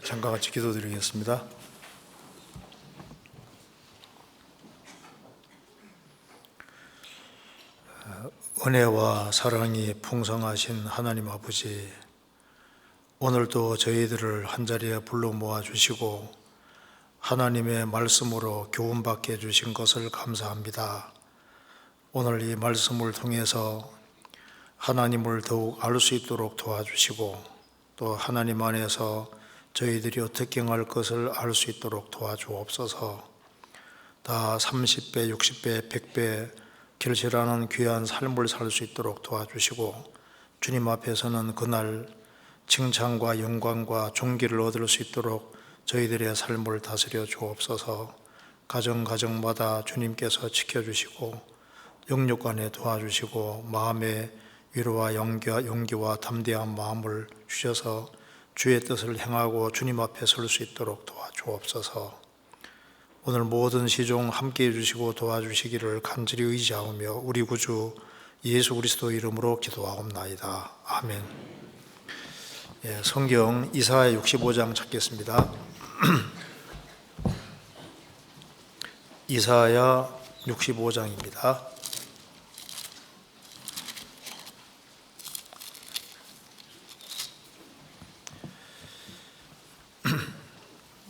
잠깐 같이 기도드리겠습니다. 은혜와 사랑이 풍성하신 하나님 아버지, 오늘도 저희들을 한자리에 불러 모아주시고 하나님의 말씀으로 교훈받게 해주신 것을 감사합니다. 오늘 이 말씀을 통해서 하나님을 더욱 알 수 있도록 도와주시고 또 하나님 안에서 저희들이 어떻게 행할 것을 알 수 있도록 도와주옵소서. 다 30배, 60배, 100배 결실하는 귀한 삶을 살 수 있도록 도와주시고 주님 앞에서는 그날 칭찬과 영광과 존귀를 얻을 수 있도록 저희들의 삶을 다스려 주옵소서. 가정마다 주님께서 지켜주시고 영육 안에 도와주시고 마음의 위로와 용기와 담대한 마음을 주셔서 주의 뜻을 행하고 주님 앞에 설 수 있도록 도와주옵소서. 오늘 모든 시종 함께해 주시고 도와주시기를 간절히 의지하오며 우리 구주 예수 그리스도 이름으로 기도하옵나이다. 아멘. 성경 이사야 65장 찾겠습니다. 이사야 65장입니다.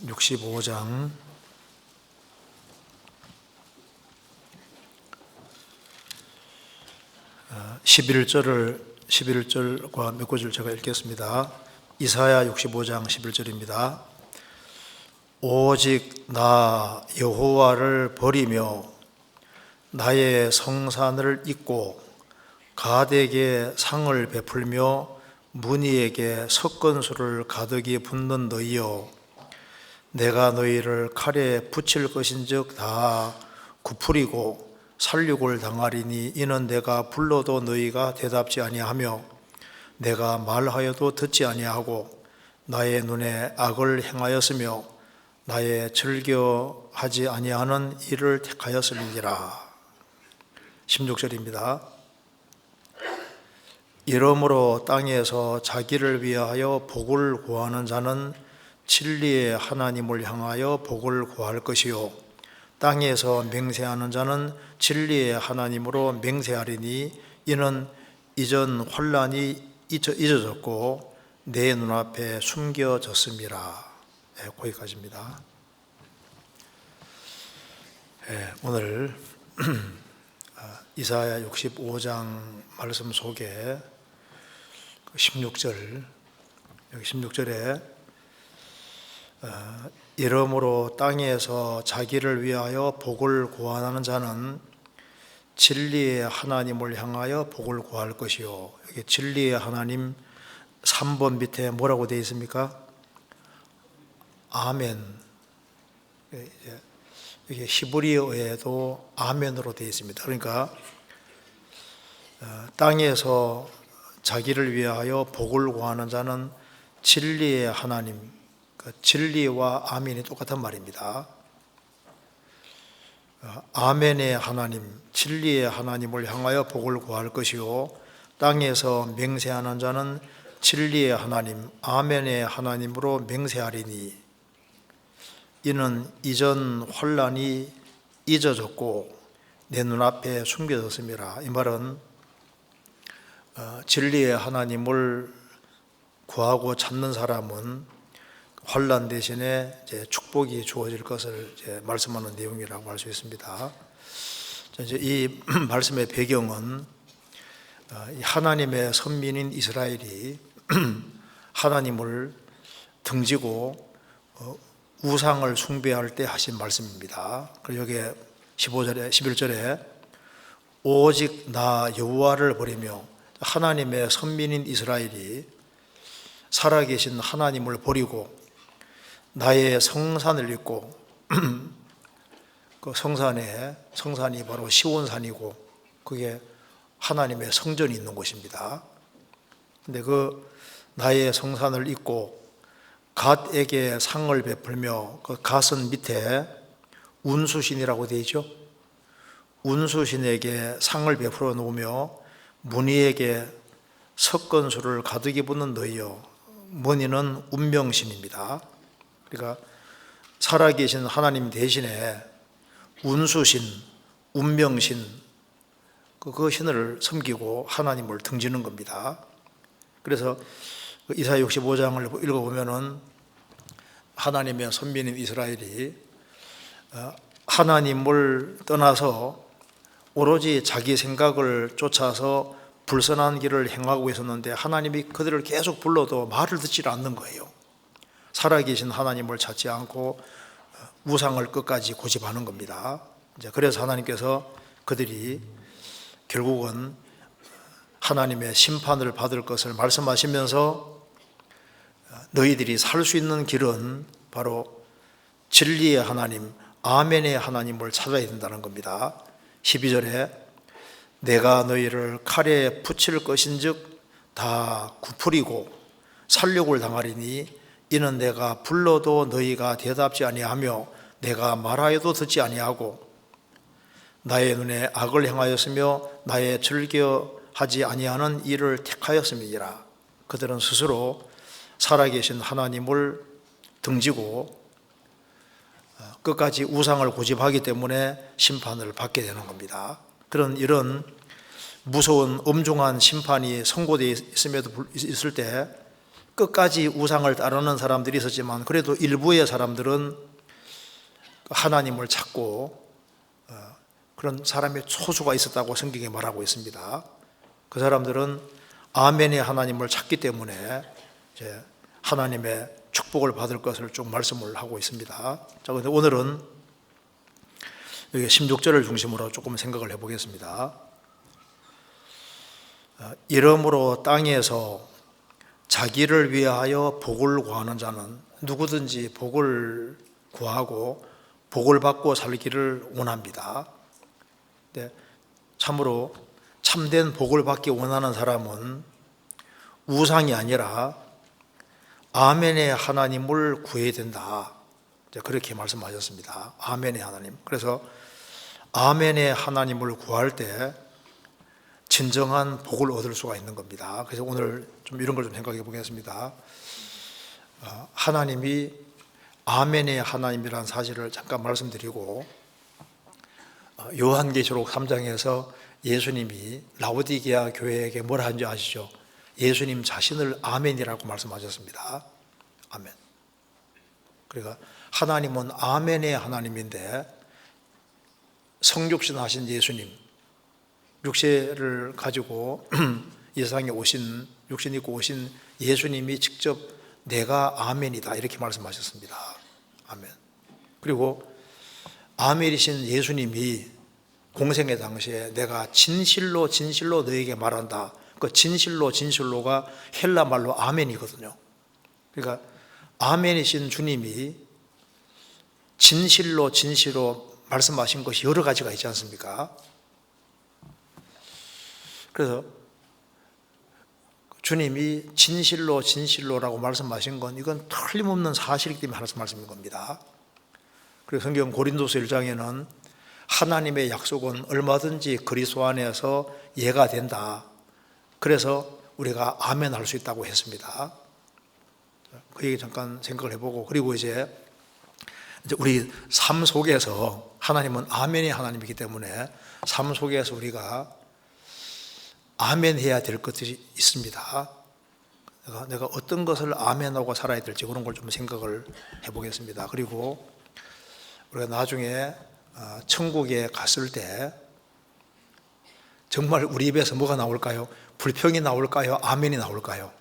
(65장) 11절과 몇 구절 제가 읽겠습니다. 이사야 65장 11절입니다. 오직 나 여호와를 버리며 나의 성산을 잊고 가덱에 상을 베풀며 문희에게 석건수를 가득히 붓는 너희여, 내가 너희를 칼에 붙일 것인즉 다 굽으리고 살육을 당하리니 이는 내가 불러도 너희가 대답지 아니하며 내가 말하여도 듣지 아니하고 나의 눈에 악을 행하였으며 나의 즐겨하지 아니하는 일을 택하였음이니라. 16절입니다. 이러므로 땅에서 자기를 위하여 복을 구하는 자는 진리의 하나님을 향하여 복을 구할 것이요, 땅에서 맹세하는 자는 진리의 하나님으로 맹세하리니 이는 이전 환난이 잊어졌고 내 눈앞에 숨겨졌습니다. 거기까지입니다. 오늘 이사야 65장 말씀 속에 16절, 여기 16절에 이러므로 땅에서 자기를 위하여 복을 구하는 자는 진리의 하나님을 향하여 복을 구할 것이요. 여기 진리의 하나님 3번 밑에 뭐라고 되어 있습니까? 아멘. 이게 히브리어에도 아멘으로 되어 있습니다. 그러니까 땅에서 자기를 위하여 복을 구하는 자는 진리의 하나님, 진리와 아멘이 똑같은 말입니다. 아멘의 하나님, 진리의 하나님을 향하여 복을 구할 것이요, 땅에서 맹세하는 자는 진리의 하나님, 아멘의 하나님으로 맹세하리니 이는 이전 환난이 잊어졌고 내 눈앞에 숨겨졌습니다. 이 말은 진리의 하나님을 구하고 찾는 사람은 환난 대신에 이제 축복이 주어질 것을 이제 말씀하는 내용이라고 할 수 있습니다. 이제 이 말씀의 배경은 하나님의 선민인 이스라엘이 하나님을 등지고 우상을 숭배할 때 하신 말씀입니다. 그리고 여기에 15절에 11절에 오직 나 여호와를 버리며, 하나님의 선민인 이스라엘이 살아계신 하나님을 버리고 나의 성산을 잊고 그 성산이 바로 시온산이고 그게 하나님의 성전이 있는 곳입니다. 근데 그 나의 성산을 잊고 갓에게 상을 베풀며, 그 갓은 밑에 운수신이라고 되어 있죠. 운수신에게 상을 베풀어 놓으며 문희에게 석건수를 가득히 붓는 너희여. 머니는 운명신입니다. 그러니까 살아계신 하나님 대신에 운수신, 운명신, 그 신을 섬기고 하나님을 등지는 겁니다. 그래서 이사야 65장을 읽어보면은 하나님의 선민인 이스라엘이 하나님을 떠나서 오로지 자기 생각을 쫓아서 불선한 길을 행하고 있었는데 하나님이 그들을 계속 불러도 말을 듣지 않는 거예요. 살아계신 하나님을 찾지 않고 우상을 끝까지 고집하는 겁니다. 그래서 하나님께서 그들이 결국은 하나님의 심판을 받을 것을 말씀하시면서 너희들이 살 수 있는 길은 바로 진리의 하나님, 아멘의 하나님을 찾아야 된다는 겁니다. 12절에 내가 너희를 칼에 붙일 것인즉 다 굽으리고 살육을 당하리니 이는 내가 불러도 너희가 대답지 아니하며 내가 말하여도 듣지 아니하고 나의 눈에 악을 행하였으며 나의 즐겨하지 아니하는 일을 택하였음이니라. 그들은 스스로 살아계신 하나님을 등지고 끝까지 우상을 고집하기 때문에 심판을 받게 되는 겁니다. 이런 무서운 엄중한 심판이 선고되어 있을 때 끝까지 우상을 따르는 사람들이 있었지만 그래도 일부의 사람들은 하나님을 찾고 그런 사람의 소수가 있었다고 성경에 말하고 있습니다. 그 사람들은 아멘의 하나님을 찾기 때문에 이제 하나님의 축복을 받을 것을 쭉 말씀을 하고 있습니다. 자, 그런데 오늘은 여기 16절을 중심으로 조금 생각을 해보겠습니다. 이러므로 땅에서 자기를 위하여 복을 구하는 자는 누구든지 복을 구하고 복을 받고 살기를 원합니다. 참으로 참된 복을 받기 원하는 사람은 우상이 아니라 아멘의 하나님을 구해야 된다. 그렇게 말씀하셨습니다. 아멘의 하나님. 그래서 아멘의 하나님을 구할 때 진정한 복을 얻을 수가 있는 겁니다. 그래서 오늘 좀 이런 걸 좀 생각해 보겠습니다. 하나님이 아멘의 하나님이라는 사실을 잠깐 말씀드리고 요한계시록 3장에서 예수님이 라오디게아 교회에게 뭐라 한지 아시죠? 예수님 자신을 아멘이라고 말씀하셨습니다. 아멘. 그러니까 하나님은 아멘의 하나님인데 성육신 하신 예수님, 육체를 가지고 이 세상에 오신, 육신 입고 오신 예수님이 직접 내가 아멘이다 이렇게 말씀하셨습니다. 아멘. 그리고 아멘이신 예수님이 공생의 당시에 내가 진실로 진실로 너에게 말한다. 그 진실로가 헬라 말로 아멘이거든요. 그러니까 아멘이신 주님이 진실로 말씀하신 것이 여러 가지가 있지 않습니까? 그래서 주님이 진실로라고 말씀하신 건 이건 틀림없는 사실이기 때문에 하는 말씀인 겁니다. 그리고 성경 고린도서 1장에는 하나님의 약속은 얼마든지 그리스도 안에서 예가 된다. 그래서 우리가 아멘 할 수 있다고 했습니다. 그 얘기 잠깐 생각을 해보고 그리고 이제 우리 삶 속에서 하나님은 아멘의 하나님이기 때문에 삶 속에서 우리가 아멘 해야 될 것들이 있습니다. 내가 어떤 것을 아멘하고 살아야 될지 그런 걸 좀 생각을 해보겠습니다. 그리고 우리가 나중에 천국에 갔을 때 정말 우리 입에서 뭐가 나올까요? 불평이 나올까요? 아멘이 나올까요?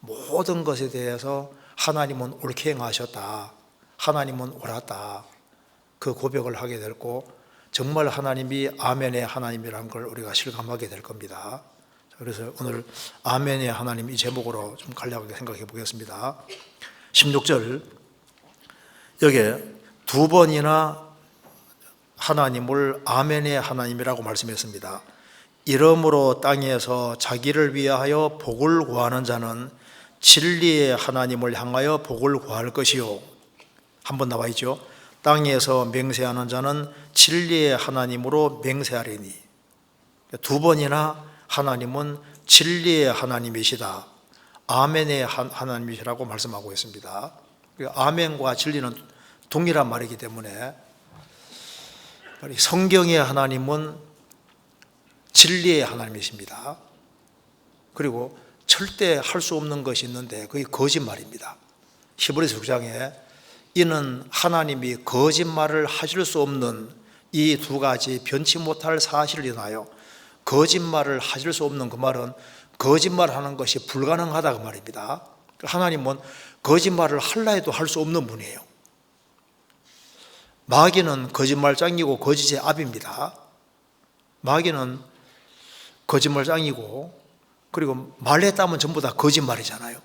모든 것에 대해서 하나님은 옳게 행하셨다. 하나님은 옳았다. 그 고백을 하게 되고 정말 하나님이 아멘의 하나님이라는 걸 우리가 실감하게 될 겁니다. 그래서 오늘 아멘의 하나님 이 제목으로 좀 간략하게 생각해 보겠습니다. 16절 여기에 두 번이나 하나님을 아멘의 하나님이라고 말씀했습니다. 이러므로 땅에서 자기를 위하여 복을 구하는 자는 진리의 하나님을 향하여 복을 구할 것이요. 한번 나와 있죠. 땅에서 맹세하는 자는 진리의 하나님으로 맹세하리니. 두 번이나 하나님은 진리의 하나님이시다. 아멘의 하나님이시라고 말씀하고 있습니다. 아멘과 진리는 동일한 말이기 때문에 성경의 하나님은 진리의 하나님이십니다. 그리고 절대 할 수 없는 것이 있는데 그게 거짓말입니다. 히브리서 6장에 이는 하나님이 거짓말을 하실 수 없는 이 두 가지 변치 못할 사실을 인하여 거짓말을 하실 수 없는, 그 말은 거짓말하는 것이 불가능하다 그 말입니다. 하나님은 거짓말을 하려 해도 할 수 없는 분이에요. 마귀는 거짓말장이고 거짓의 압입니다. 마귀는 거짓말장이고 그리고 말했다면 전부 다 거짓말이잖아요.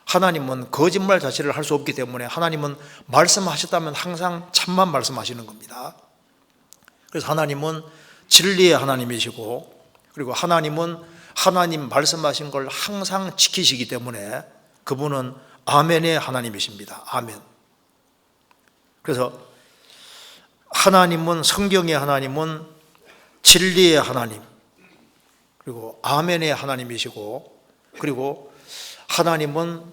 하나님은 거짓말 자체를 할 수 없기 때문에 하나님은 말씀하셨다면 항상 참만 말씀하시는 겁니다. 그래서 하나님은 진리의 하나님이시고 그리고 하나님은 하나님 말씀하신 걸 항상 지키시기 때문에 그분은 아멘의 하나님이십니다. 아멘. 그래서 하나님은, 성경의 하나님은 진리의 하나님 그리고 아멘의 하나님이시고 그리고 하나님은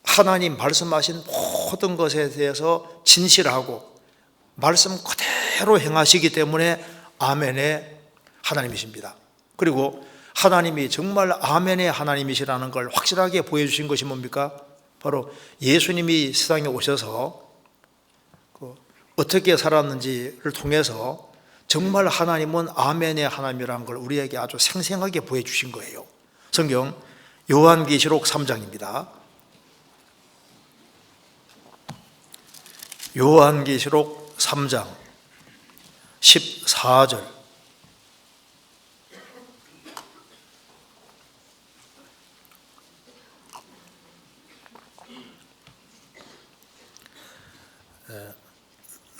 하나님 말씀하신 모든 것에 대해서 진실하고 말씀 그대로 행하시기 때문에 아멘의 하나님이십니다. 그리고 하나님이 정말 아멘의 하나님이시라는 걸 확실하게 보여주신 것이 뭡니까? 바로 예수님이 세상에 오셔서 어떻게 살았는지를 통해서 정말 하나님은 아멘의 하나님이라는 걸 우리에게 아주 생생하게 보여주신 거예요. 성경 요한계시록 3장입니다. 요한계시록 3장 14절.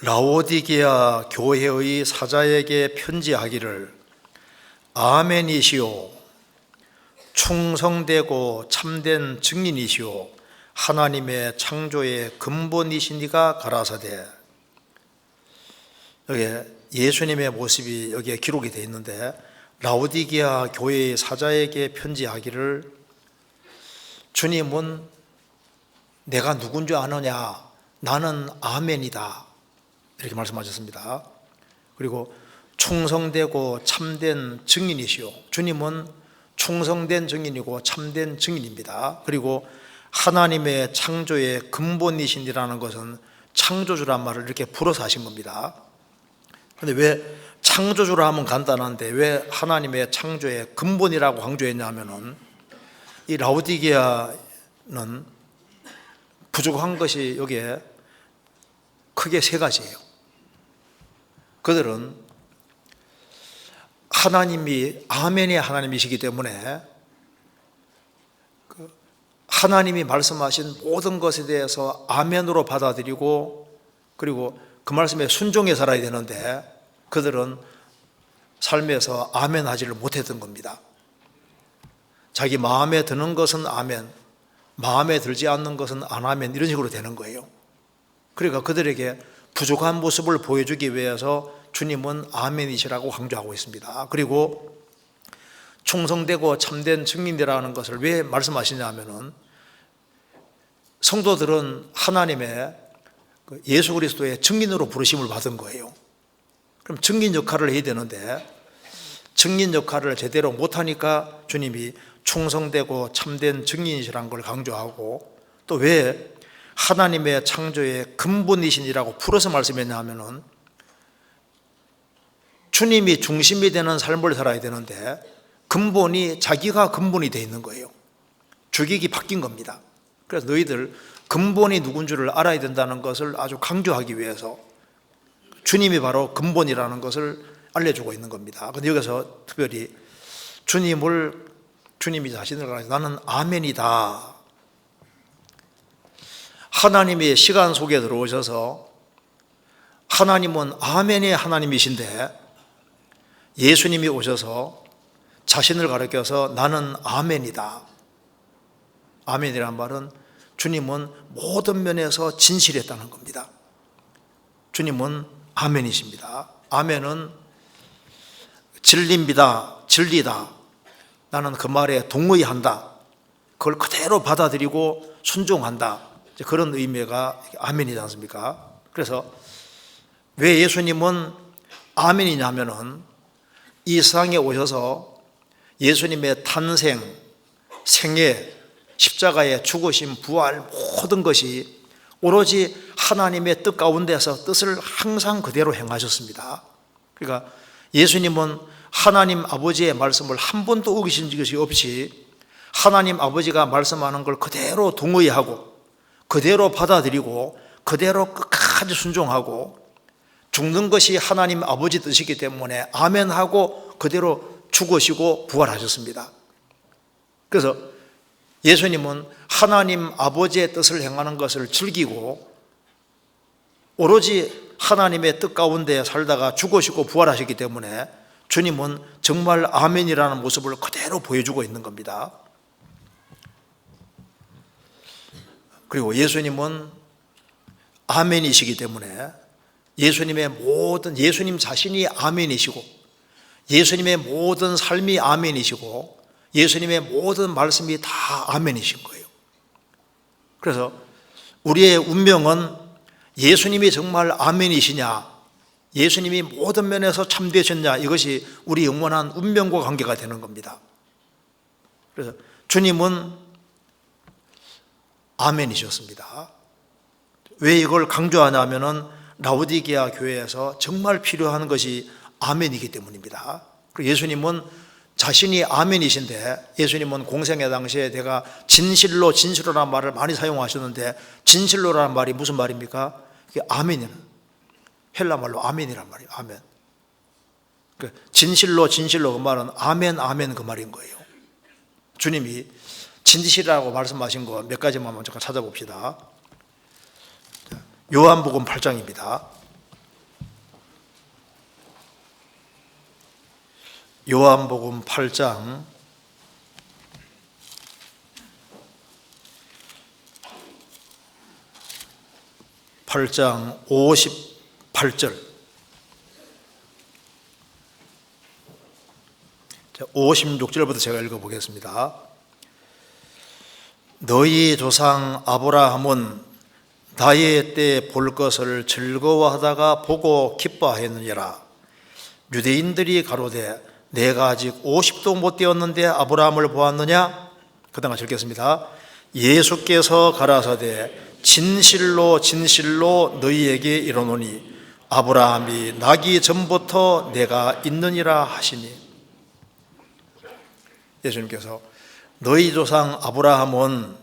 라오디게아 교회의 사자에게 편지하기를 아멘이시오 충성되고 참된 증인이시오 하나님의 창조의 근본이시니가 가라사대. 여기에 예수님의 모습이 여기에 기록이 되어 있는데 라오디게아 교회의 사자에게 편지하기를 주님은 내가 누군 줄 아느냐? 나는 아멘이다. 이렇게 말씀하셨습니다. 그리고 충성되고 참된 증인이시오. 주님은 충성된 증인이고 참된 증인입니다. 그리고 하나님의 창조의 근본이신이라는 것은 창조주란 말을 이렇게 풀어서 하신 겁니다. 그런데 왜 창조주라 하면 간단한데 왜 하나님의 창조의 근본이라고 강조했냐면은 이 라오디게아는 부족한 것이 여기에 크게 세 가지예요. 그들은 하나님이 아멘의 하나님이시기 때문에 하나님이 말씀하신 모든 것에 대해서 아멘으로 받아들이고 그리고 그 말씀에 순종해 살아야 되는데 그들은 삶에서 아멘 하지를 못했던 겁니다. 자기 마음에 드는 것은 아멘, 마음에 들지 않는 것은 안 아멘, 이런 식으로 되는 거예요. 그러니까 그들에게 부족한 모습을 보여주기 위해서 주님은 아멘이시라고 강조하고 있습니다. 그리고 충성되고 참된 증인이라는 것을 왜 말씀하시냐면은 성도들은 하나님의 예수 그리스도의 증인으로 부르심을 받은 거예요. 그럼 증인 역할을 해야 되는데 증인 역할을 제대로 못하니까 주님이 충성되고 참된 증인이시라는 걸 강조하고 또 왜 하나님의 창조의 근본이신이라고 풀어서 말씀했냐 하면은 주님이 중심이 되는 삶을 살아야 되는데 근본이 자기가 근본이 되어 있는 거예요. 주객이 바뀐 겁니다. 그래서 너희들 근본이 누군 줄을 알아야 된다는 것을 아주 강조하기 위해서 주님이 바로 근본이라는 것을 알려주고 있는 겁니다. 그런데 여기서 특별히 주님이 자신을 가지고 나는 아멘이다. 하나님이 시간 속에 들어오셔서 하나님은 아멘의 하나님이신데 예수님이 오셔서 자신을 가리켜서 나는 아멘이다. 아멘이란 말은 주님은 모든 면에서 진실했다는 겁니다. 주님은 아멘이십니다. 아멘은 진리입니다. 진리다. 나는 그 말에 동의한다. 그걸 그대로 받아들이고 순종한다. 그런 의미가 아멘이지 않습니까? 그래서 왜 예수님은 아멘이냐면은 이 세상에 오셔서 예수님의 탄생, 생애, 십자가의 죽으심, 부활 모든 것이 오로지 하나님의 뜻 가운데서 뜻을 항상 그대로 행하셨습니다. 그러니까 예수님은 하나님 아버지의 말씀을 한 번도 어기신 것이 없이 하나님 아버지가 말씀하는 걸 그대로 동의하고 그대로 받아들이고 그대로 끝까지 순종하고 죽는 것이 하나님 아버지 뜻이기 때문에 아멘하고 그대로 죽으시고 부활하셨습니다. 그래서 예수님은 하나님 아버지의 뜻을 행하는 것을 즐기고 오로지 하나님의 뜻 가운데 살다가 죽으시고 부활하셨기 때문에 주님은 정말 아멘이라는 모습을 그대로 보여주고 있는 겁니다. 그리고 예수님은 아멘이시기 때문에 예수님 자신이 아멘이시고 예수님의 모든 삶이 아멘이시고 예수님의 모든 말씀이 다 아멘이신 거예요. 그래서 우리의 운명은 예수님이 정말 아멘이시냐, 예수님이 모든 면에서 참되셨냐, 이것이 우리 영원한 운명과 관계가 되는 겁니다. 그래서 주님은 아멘이셨습니다. 왜 이걸 강조하냐면은 라오디게아 교회에서 정말 필요한 것이 아멘이기 때문입니다. 예수님은 자신이 아멘이신데 예수님은 공생의 당시에 내가 진실로라는 말을 많이 사용하셨는데 진실로라는 말이 무슨 말입니까? 그게 아멘이라는 헬라 말로 아멘이란 말이에요. 아멘. 진실로 그 말은 아멘 그 말인 거예요. 주님이 진실이라고 말씀하신 거 몇 가지만 먼저 찾아봅시다. 요한복음 8장입니다. 요한복음 8장 58절 56절부터 제가 읽어보겠습니다. 너희 조상 아브라함은 나의 때 볼 것을 즐거워하다가 보고 기뻐하였느니라. 유대인들이 가로되 내가 아직 50도 못 되었는데 아브라함을 보았느냐? 그 다음 같이 읽겠습니다. 예수께서 가라사대 진실로 너희에게 이르노니 아브라함이 나기 전부터 내가 있느니라 하시니. 예수님께서 너희 조상 아브라함은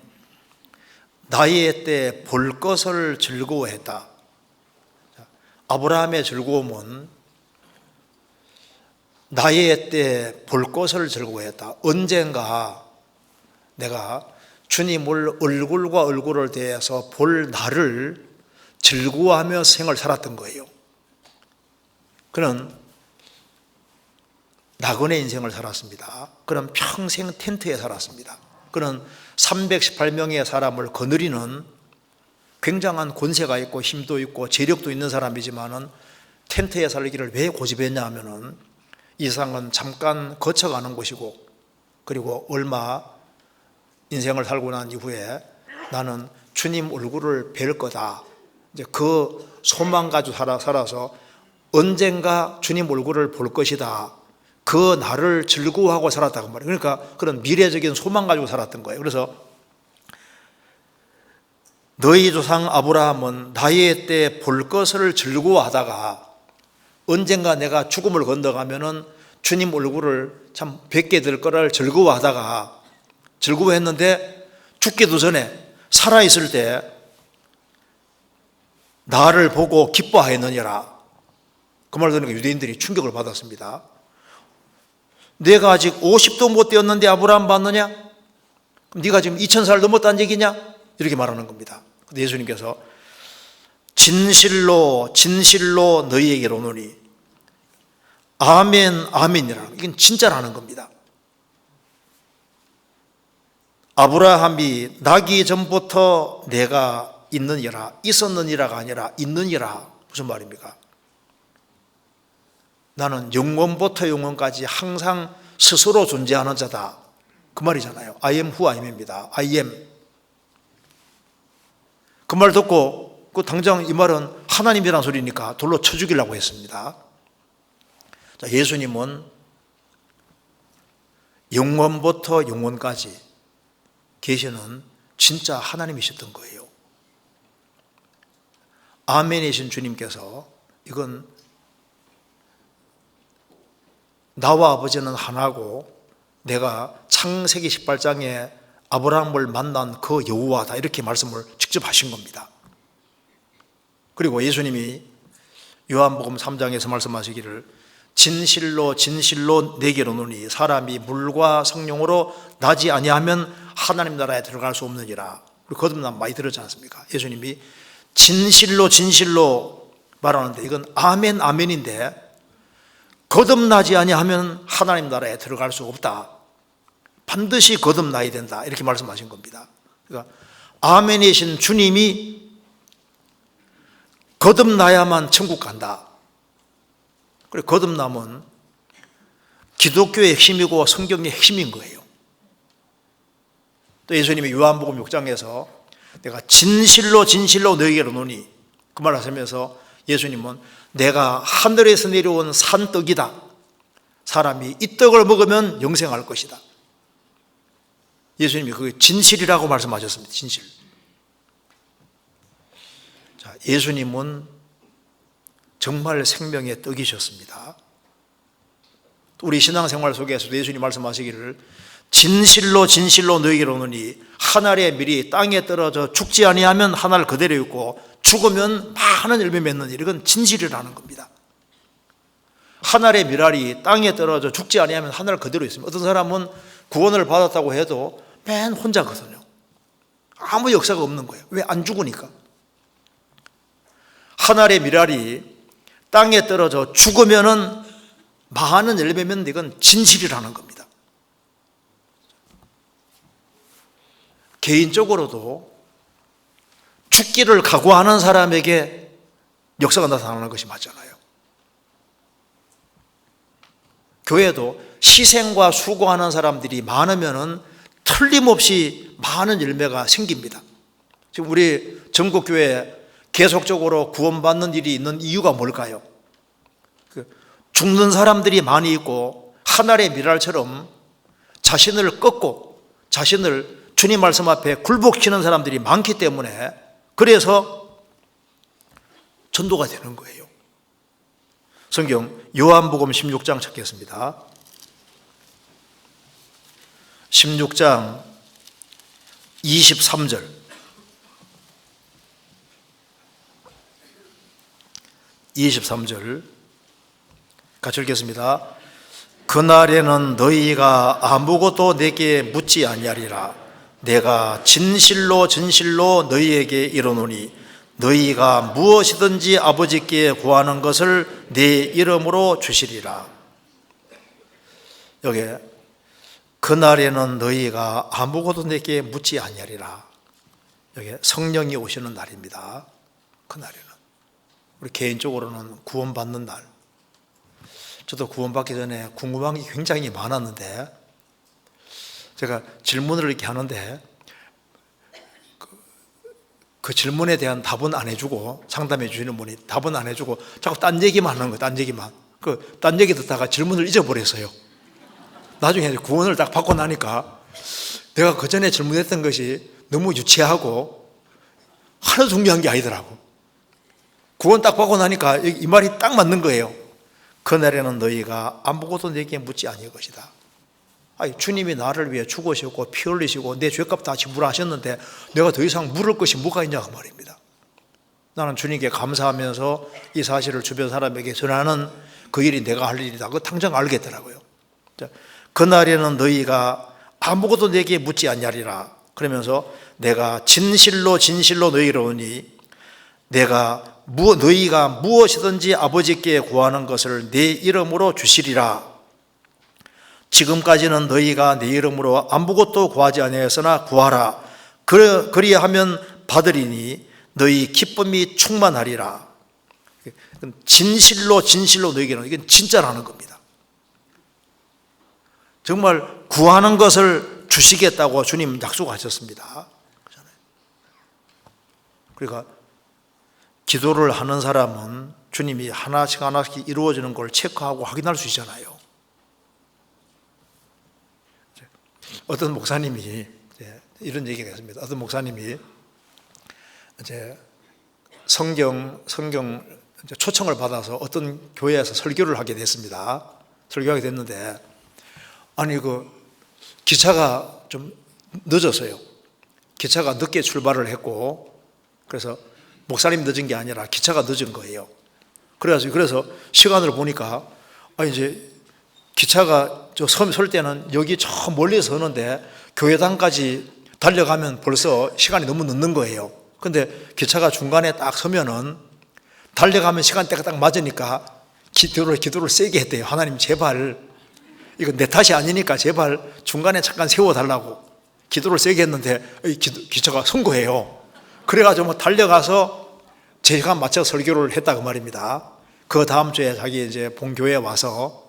나의 때 볼 것을 즐거워했다. 아브라함의 즐거움은 나의 때 볼 것을 즐거워했다. 언젠가 내가 주님을 얼굴과 얼굴을 대해서 볼 날을 즐거워하며 생을 살았던 거예요. 그는 낙원의 인생을 살았습니다. 그는 평생 텐트에 살았습니다. 그는 318명의 사람을 거느리는 굉장한 권세가 있고 힘도 있고 재력도 있는 사람이지만은 텐트에 살기를 왜 고집했냐 하면은 이 세상은 잠깐 거쳐가는 곳이고 그리고 얼마 인생을 살고 난 이후에 나는 주님 얼굴을 뵐 거다. 이제 그 소망 가지고 살아서 언젠가 주님 얼굴을 볼 것이다. 그 날을 즐거워하고 살았다고 말이에요. 그러니까 그런 미래적인 소망 가지고 살았던 거예요. 그래서 너희 조상 아브라함은 나의 때 볼 것을 즐거워하다가 언젠가 내가 죽음을 건너가면은 주님 얼굴을 참 뵙게 될 거를 즐거워했는데 죽기도 전에 살아있을 때 나를 보고 기뻐하였느니라. 그 말 들으니까 유대인들이 충격을 받았습니다. 내가 아직 50도 못 되었는데 아브라함 봤느냐? 그럼 네가 지금 2000살 넘었다는 얘기냐? 이렇게 말하는 겁니다. 근데 예수님께서 진실로 너희에게로 오노니 아멘이라는 이건 진짜라는 겁니다. 아브라함이 나기 전부터 내가 있었느니라가 아니라 있느니라. 무슨 말입니까? 나는 영원부터 영원까지 항상 스스로 존재하는 자다. 그 말이잖아요. I am who I am입니다. I am. 그 말 듣고 당장 이 말은 하나님이란 소리니까 돌로 쳐 죽이려고 했습니다. 자, 예수님은 영원부터 영원까지 계시는 진짜 하나님이셨던 거예요. 아멘이신 주님께서 이건 나와 아버지는 하나고 내가 창세기 18장에 아브라함을 만난 그 여호와다 이렇게 말씀을 직접 하신 겁니다. 그리고 예수님이 요한복음 3장에서 말씀하시기를 진실로 진실로 내게 이르노니 사람이 물과 성령으로 나지 아니하면 하나님 나라에 들어갈 수 없느니라. 우리 거듭남 많이 들었지 않습니까? 예수님이 진실로 진실로 말하는데 이건 아멘 아멘인데 거듭나지 아니하면 하나님 나라에 들어갈 수 없다. 반드시 거듭나야 된다. 이렇게 말씀하신 겁니다. 그러니까 아멘이신 주님이 거듭나야만 천국 간다. 그리고 거듭남은 기독교의 핵심이고 성경의 핵심인 거예요. 또 예수님이 요한복음 6장에서 내가 진실로 진실로 너희에게 이르노니 그 말 하시면서 예수님은 내가 하늘에서 내려온 산떡이다. 사람이 이 떡을 먹으면 영생할 것이다. 예수님이 그게 진실이라고 말씀하셨습니다. 진실. 자, 예수님은 정말 생명의 떡이셨습니다. 우리 신앙생활 속에서도 예수님 말씀하시기를 진실로 진실로 너희에게 이르노니 한 알의 밀이 땅에 떨어져 죽지 아니하면 한 알 그대로 있고 죽으면 많은 열매 맺는 일, 이건 진실이라는 겁니다. 한 알의 밀알이 땅에 떨어져 죽지 아니하면 한 알 그대로 있습니다. 어떤 사람은 구원을 받았다고 해도 맨 혼자거든요. 아무 역사가 없는 거예요. 왜? 안 죽으니까. 한 알의 밀알이 땅에 떨어져 죽으면은 많은 열매 맺는 이건 진실이라는 겁니다. 개인적으로도 죽기를 각오하는 사람에게 역사가 나타나는 것이 맞잖아요. 교회도 희생과 수고하는 사람들이 많으면은 틀림없이 많은 열매가 생깁니다. 지금 우리 전국교회에 계속적으로 구원받는 일이 있는 이유가 뭘까요? 죽는 사람들이 많이 있고 하늘의 밀알처럼 자신을 꺾고 자신을 주님 말씀 앞에 굴복시키는 사람들이 많기 때문에 그래서 전도가 되는 거예요. 성경 요한복음 16장 찾겠습니다. 16장 23절 같이 읽겠습니다. 그날에는 너희가 아무것도 내게 묻지 아니하리라. 내가 진실로 진실로 너희에게 이르노니 너희가 무엇이든지 아버지께 구하는 것을 내 이름으로 주시리라. 여기 그날에는 너희가 아무것도 내게 묻지 아니하리라. 여기 성령이 오시는 날입니다. 그날에는 우리 개인적으로는 구원받는 날. 저도 구원받기 전에 궁금한 게 굉장히 많았는데 제가 질문을 이렇게 하는데 그 질문에 대한 답은 안 해주고 상담해 주시는 분이 답은 안 해주고 자꾸 딴 얘기만 하는 거예요. 딴 얘기만. 딴 얘기 듣다가 질문을 잊어버렸어요. 나중에 구원을 딱 받고 나니까 내가 그 전에 질문했던 것이 너무 유치하고 하나도 중요한 게 아니더라고. 구원 딱 받고 나니까 이 말이 딱 맞는 거예요. 그날에는 너희가 아무것도 내게 묻지 아니할 것이다. 아니, 주님이 나를 위해 죽으시고 피 흘리시고 내 죄값 다 지불하셨는데 내가 더 이상 물을 것이 뭐가 있냐고 말입니다. 나는 주님께 감사하면서 이 사실을 주변 사람에게 전하는 그 일이 내가 할 일이다. 그거 당장 알겠더라고요. 그날에는 너희가 아무것도 내게 묻지 않냐리라. 그러면서 내가 진실로 진실로 너희에게 이르노니 너희가 무엇이든지 아버지께 구하는 것을 내 이름으로 주시리라. 지금까지는 너희가 내 이름으로 아무것도 구하지 아니하였으나 구하라. 그리하면 받으리니 너희 기쁨이 충만하리라. 진실로 진실로 너희에게는 이건 진짜라는 겁니다. 정말 구하는 것을 주시겠다고 주님 약속하셨습니다. 그러니까 기도를 하는 사람은 주님이 하나씩 하나씩 이루어지는 걸 체크하고 확인할 수 있잖아요. 어떤 목사님이 이런 얘기가 있습니다. 어떤 목사님이 이제 성경 초청을 받아서 어떤 교회에서 설교를 하게 됐습니다. 설교하게 됐는데, 아니 기차가 좀 늦었어요. 기차가 늦게 출발을 했고, 그래서 목사님 늦은 게 아니라 기차가 늦은 거예요. 그래서 시간을 보니까 이제 기차가 저 섬 설 때는 여기 저 멀리 서는데 교회당까지 달려가면 벌써 시간이 너무 늦는 거예요. 근데 기차가 중간에 딱 서면은 달려가면 시간대가 딱 맞으니까 기도를 세게 했대요. 하나님 제발, 이거 내 탓이 아니니까 제발 중간에 잠깐 세워달라고 기도를 세게 했는데 기차가 선 거예요. 그래가지고 달려가서 제 시간 맞춰 설교를 했다 그 말입니다. 그 다음 주에 자기 이제 본교회에 와서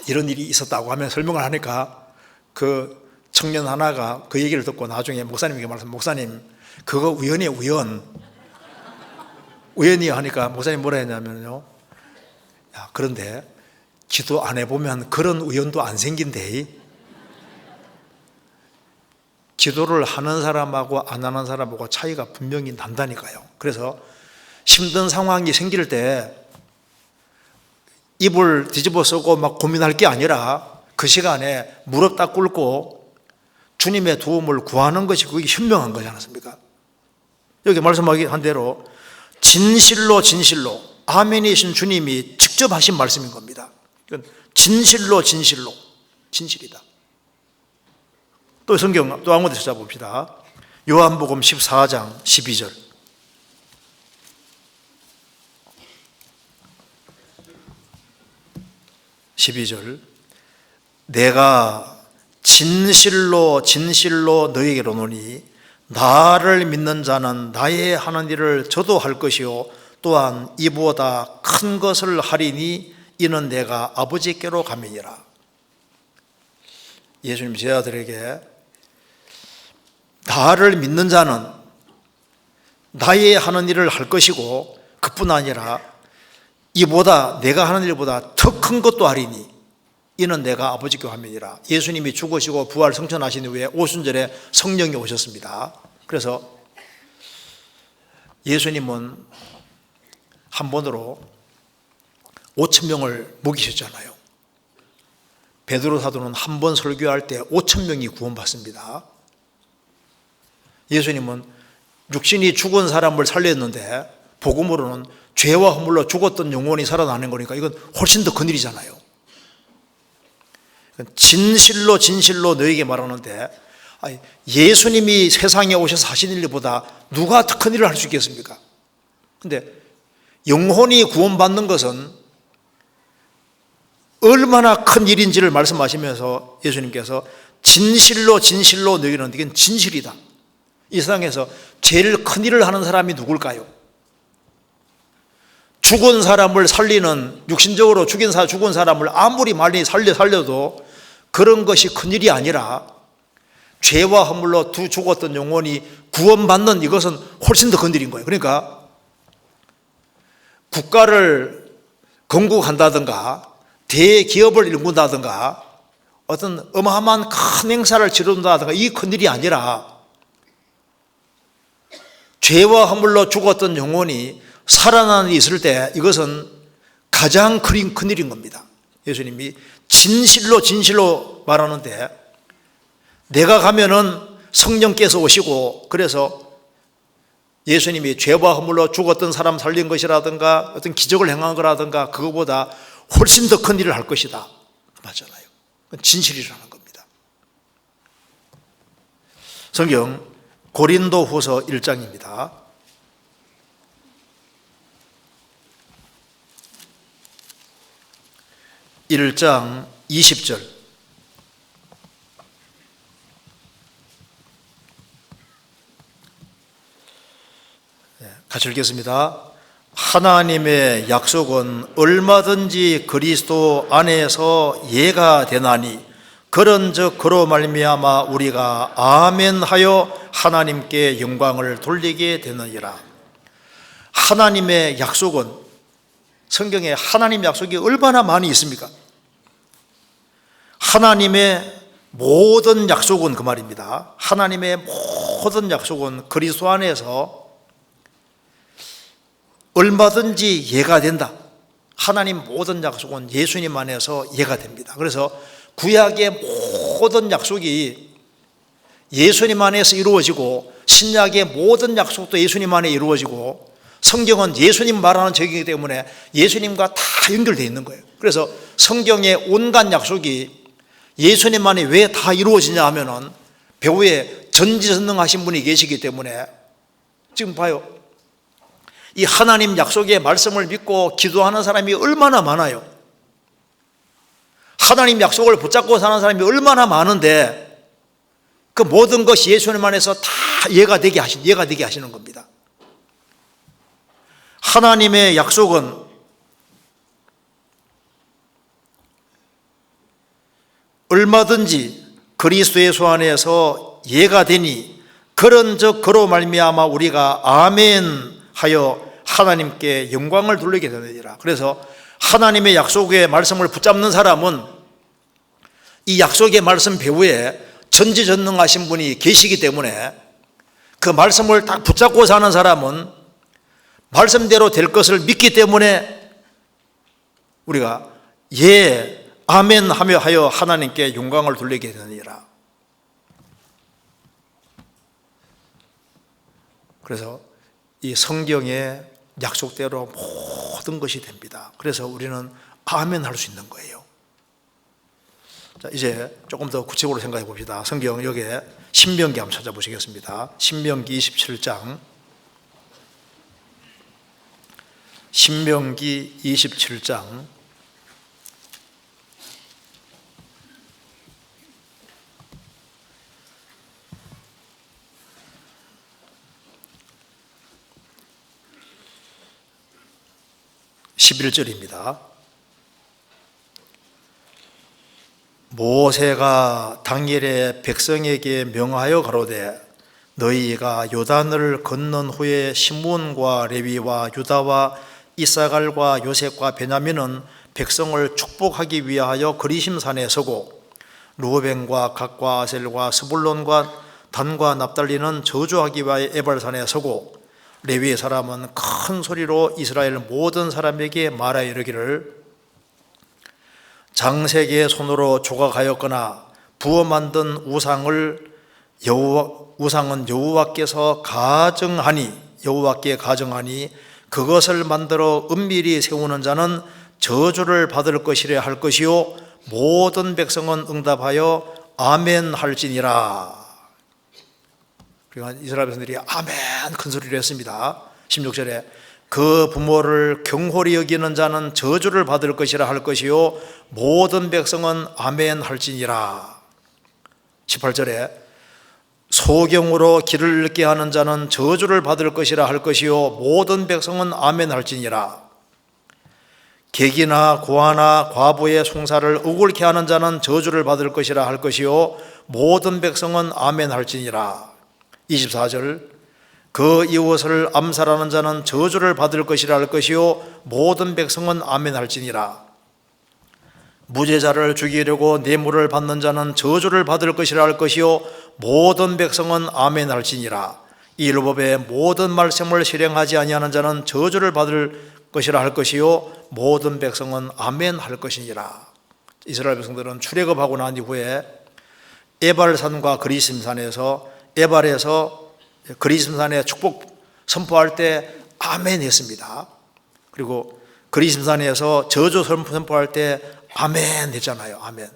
이런 일이 있었다고 하면 설명을 하니까 그 청년 하나가 그 얘기를 듣고 나중에 목사님에게 말했어요. 목사님, 그거 우연이에요, 우연이에요 하니까 목사님 뭐라 했냐면요, 그런데 기도 안 해보면 그런 우연도 안 생긴대. 기도를 하는 사람하고 안 하는 사람하고 차이가 분명히 난다니까요. 그래서 힘든 상황이 생길 때 입을 뒤집어 쓰고 막 고민할 게 아니라 그 시간에 무릎 딱 꿇고 주님의 도움을 구하는 것이 그게 현명한 거지 않습니까? 여기 말씀한 대로 진실로 아멘이신 주님이 직접 하신 말씀인 겁니다. 진실이다. 또 성경 또 한 군데 찾아봅시다. 요한복음 14장 12절. 내가 진실로 너희에게 이르노니 나를 믿는 자는 나의 하는 일을 저도 할 것이요 또한 이보다 큰 것을 하리니 이는 내가 아버지께로 감이니라. 예수님 제자들에게 나를 믿는 자는 나의 하는 일을 할 것이고 그뿐 아니라 이보다 내가 하는 일보다 더 큰 것도 하리니 이는 내가 아버지께 함이니라. 예수님이 죽으시고 부활 성천하신 후에 오순절에 성령이 오셨습니다. 그래서 예수님은 한 번으로 5,000명을 먹이셨잖아요. 베드로 사도는 한 번 설교할 때 5,000명이 구원받습니다. 예수님은 육신이 죽은 사람을 살렸는데 복음으로는 죄와 허물로 죽었던 영혼이 살아나는 거니까 이건 훨씬 더 큰일이잖아요. 진실로 너에게 말하는데 예수님이 세상에 오셔서 하신 일보다 누가 더 큰 일을 할 수 있겠습니까? 근데 영혼이 구원받는 것은 얼마나 큰 일인지를 말씀하시면서 예수님께서 진실로 너희는 이건 진실이다. 이 세상에서 제일 큰 일을 하는 사람이 누굴까요? 죽은 사람을 살리는, 육신적으로 죽은 사람을 아무리 많이 살려도 그런 것이 큰 일이 아니라 죄와 허물로 죽었던 영혼이 구원받는 이것은 훨씬 더 큰 일인 거예요. 그러니까 국가를 건국한다든가 대기업을 일군다든가 어떤 어마어마한 큰 행사를 치른다든가 이 큰 일이 아니라 죄와 허물로 죽었던 영혼이 살아나는 일이 있을 때 이것은 가장 큰 일인 겁니다. 예수님이 진실로 말하는데 내가 가면은 성령께서 오시고 그래서 예수님이 죄와 허물로 죽었던 사람 살린 것이라든가 어떤 기적을 행한 거라든가 그거보다 훨씬 더 큰 일을 할 것이다. 맞잖아요. 진실이라는 겁니다. 성경 고린도후서 1장입니다. 1장 20절. 같이 읽겠습니다. 하나님의 약속은 얼마든지 그리스도 안에서 예가 되나니 그런즉 그로 말미암아 우리가 아멘하여 하나님께 영광을 돌리게 되느니라. 하나님의 약속은, 성경에 하나님 약속이 얼마나 많이 있습니까? 하나님의 모든 약속은, 그 말입니다, 하나님의 모든 약속은 그리스도 안에서 얼마든지 이해가 된다. 하나님 모든 약속은 예수님 안에서 이해가 됩니다. 그래서 구약의 모든 약속이 예수님 안에서 이루어지고, 신약의 모든 약속도 예수님 안에 이루어지고, 성경은 예수님 말하는 책이기 때문에 예수님과 다 연결되어 있는 거예요. 그래서 성경의 온갖 약속이 예수님 안에 왜 다 이루어지냐 하면은 배후에 전지전능하신 분이 계시기 때문에. 지금 봐요, 이 하나님 약속의 말씀을 믿고 기도하는 사람이 얼마나 많아요. 하나님 약속을 붙잡고 사는 사람이 얼마나 많은데, 그 모든 것이 예수님 안에서 다 이해가 되게 하시는 겁니다. 하나님의 약속은 얼마든지 그리스도 예수 안에서 이해가 되니 그런즉 그로 말미암아 우리가 아멘하여 하나님께 영광을 돌리게 되느니라. 그래서 하나님의 약속의 말씀을 붙잡는 사람은 이 약속의 말씀 배후에 전지전능하신 분이 계시기 때문에, 그 말씀을 딱 붙잡고 사는 사람은 말씀대로 될 것을 믿기 때문에 우리가 예, 아멘 하며 하여 하나님께 영광을 돌리게 되느니라. 그래서 이 성경의 약속대로 모든 것이 됩니다. 그래서 우리는 아멘 할 수 있는 거예요. 자, 이제 조금 더 구체적으로 생각해 봅시다. 성경 여기에 신명기 한번 찾아보시겠습니다. 신명기 27장. 신명기 27장 11절입니다. 모세가 당일에 백성에게 명하여 가로되 너희가 요단을 건넌 후에 시므온과 레위와 유다와 이사갈과 요셉과 베냐민은 백성을 축복하기 위하여 그리심산에 서고, 루벤과 갓과 아셀과 스불론과 단과 납달리는 저주하기 위하여 에발산에 서고, 레위의 사람은 큰 소리로 이스라엘 모든 사람에게 말하여 이르기를 장색의 손으로 조각하였거나 부어 만든 우상은 여호와께 가정하니 그것을 만들어 은밀히 세우는 자는 저주를 받을 것이라 할 것이요 모든 백성은 응답하여 아멘 할지니라. 그러니까 이스라엘 백성들이 아멘 큰 소리를 했습니다. 16절에 그 부모를 경홀히 여기는 자는 저주를 받을 것이라 할 것이요 모든 백성은 아멘 할지니라. 18절에 소경으로 길을 잃게 하는 자는 저주를 받을 것이라 할 것이요 모든 백성은 아멘 할지니라. 객이나 고아나 과부의 송사를 억울케 하는 자는 저주를 받을 것이라 할 것이요 모든 백성은 아멘 할지니라. 24절 그 이웃을 암살하는 자는 저주를 받을 것이라 할 것이요 모든 백성은 아멘 할지니라. 무죄자를 죽이려고 뇌물을 받는 자는 저주를 받을 것이라 할 것이요 모든 백성은 아멘 할지니라. 이 율법의 모든 말씀을 실행하지 아니하는 자는 저주를 받을 것이라 할 것이요 모든 백성은 아멘 할 것이니라. 이스라엘 백성들은 출애굽하고 난 이후에 에발산과 그리심산에서, 에발에서 그리심산에 축복 선포할 때 아멘 했습니다. 그리고 그리심산에서 저주 선포할 때 아멘 했잖아요. 아멘.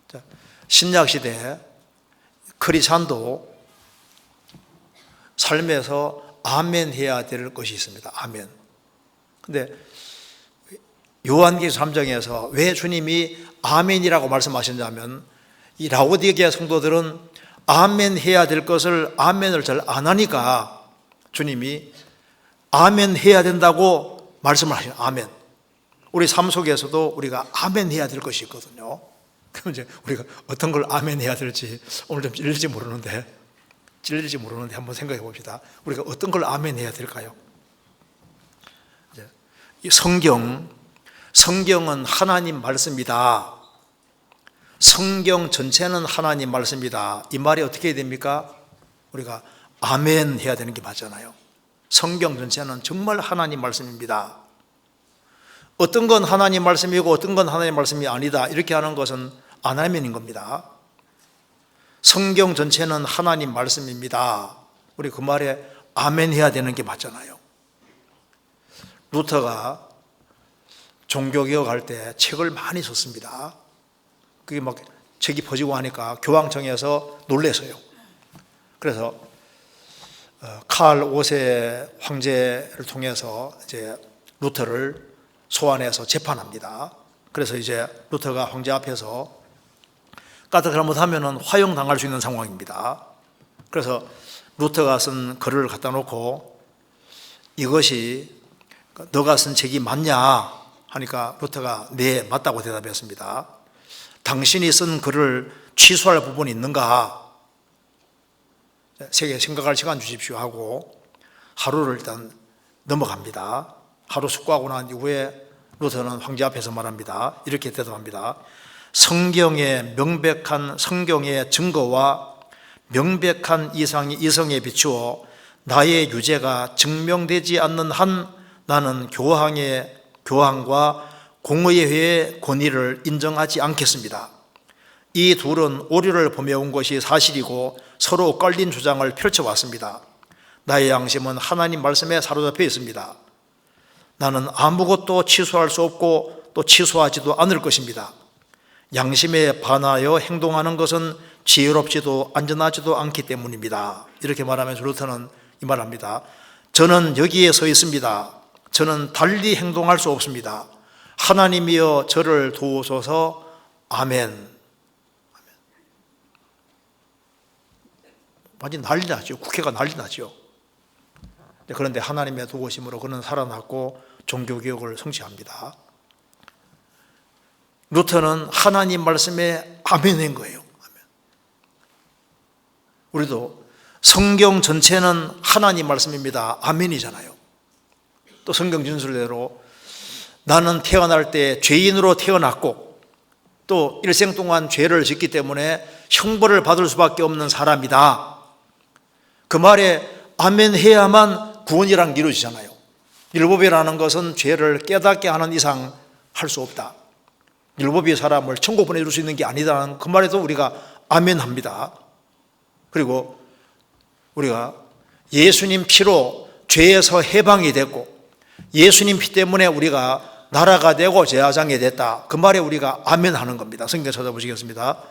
자, 신약시대 크리스찬도 삶에서 아멘 해야 될 것이 있습니다. 아멘. 근데 요한계시록 3장에서 왜 주님이 아멘이라고 말씀하셨냐면, 이 라오디게아 성도들은 아멘 해야 될 것을 아멘을 잘 안 하니까 주님이 아멘 해야 된다고 말씀을 하셔요. 아멘. 우리 삶 속에서도 우리가 아멘 해야 될 것이 있거든요. 그럼 이제 우리가 어떤 걸 아멘 해야 될지 오늘 좀 찔릴지 모르는데 한번 생각해 봅시다. 우리가 어떤 걸 아멘 해야 될까요? 이 성경은 하나님 말씀이다. 성경 전체는 하나님 말씀이다. 이 말이 어떻게 해야 됩니까? 우리가 아멘 해야 되는 게 맞잖아요. 성경 전체는 정말 하나님 말씀입니다. 어떤 건 하나님 말씀이고 어떤 건 하나님 말씀이 아니다, 이렇게 하는 것은 아멘인 겁니다. 성경 전체는 하나님 말씀입니다. 우리 그 말에 아멘 해야 되는 게 맞잖아요. 루터가 종교개혁할 때 책을 많이 썼습니다. 그게 막 책이 퍼지고 하니까 교황청에서 놀래서요. 그래서 칼 5세 황제를 통해서 이제 루터를 소환해서 재판합니다. 그래서 이제 루터가 황제 앞에서 까딱 잘못하면 화형당할 수 있는 상황입니다. 그래서 루터가 쓴 글을 갖다 놓고 이것이 너가 쓴 책이 맞냐 하니까 루터가 네, 맞다고 대답했습니다. 당신이 쓴 글을 취소할 부분이 있는가? 생각할 시간 주십시오 하고 하루를 일단 넘어갑니다. 하루 숙고하고 난 이후에 루터는 황제 앞에서 말합니다. 이렇게 대답합니다. 성경의 명백한 성경의 증거와 명백한 이성에 비추어 나의 유죄가 증명되지 않는 한 나는 교황과 공의회의 권위를 인정하지 않겠습니다. 이 둘은 오류를 범해온 것이 사실이고 서로 엇갈린 주장을 펼쳐왔습니다. 나의 양심은 하나님 말씀에 사로잡혀 있습니다. 나는 아무것도 취소할 수 없고 또 취소하지도 않을 것입니다. 양심에 반하여 행동하는 것은 지혜롭지도 안전하지도 않기 때문입니다. 이렇게 말하면서 루터는 이 말합니다. 저는 여기에 서 있습니다. 저는 달리 행동할 수 없습니다. 하나님이여 저를 도우소서. 아멘. 완전 난리 나죠. 국회가 난리 나죠. 그런데 하나님의 도우심으로 그는 살아났고 종교개혁을 성취합니다. 루터는 하나님 말씀에 아멘인 거예요. 우리도 성경 전체는 하나님 말씀입니다. 아멘이잖아요. 또 성경 진술대로 나는 태어날 때 죄인으로 태어났고 또 일생 동안 죄를 짓기 때문에 형벌을 받을 수밖에 없는 사람이다. 그 말에 아멘 해야만 구원이란 게 이루어지잖아요. 율법이라는 것은 죄를 깨닫게 하는 이상 할 수 없다. 율법이 사람을 천국 보내줄 수 있는 게 아니다라는 그 말에도 우리가 아멘합니다. 그리고 우리가 예수님 피로 죄에서 해방이 됐고 예수님 피 때문에 우리가 나라가 되고 제사장이 됐다. 그 말에 우리가 아멘하는 겁니다. 성경 찾아보시겠습니다.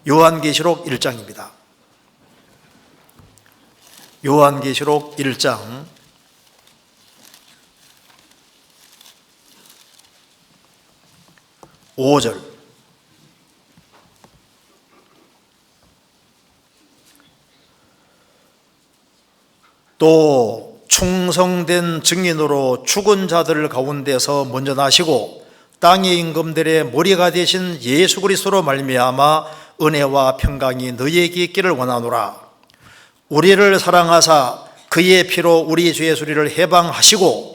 요한계시록 1장입니다. 요한계시록 1장 5절. 또 충성된 증인으로 죽은 자들 가운데서 먼저 나시고 땅의 임금들의 머리가 되신 예수 그리스도로 말미암아 은혜와 평강이 너희에게 있기를 원하노라. 우리를 사랑하사 그의 피로 우리 죄의 소리를 해방하시고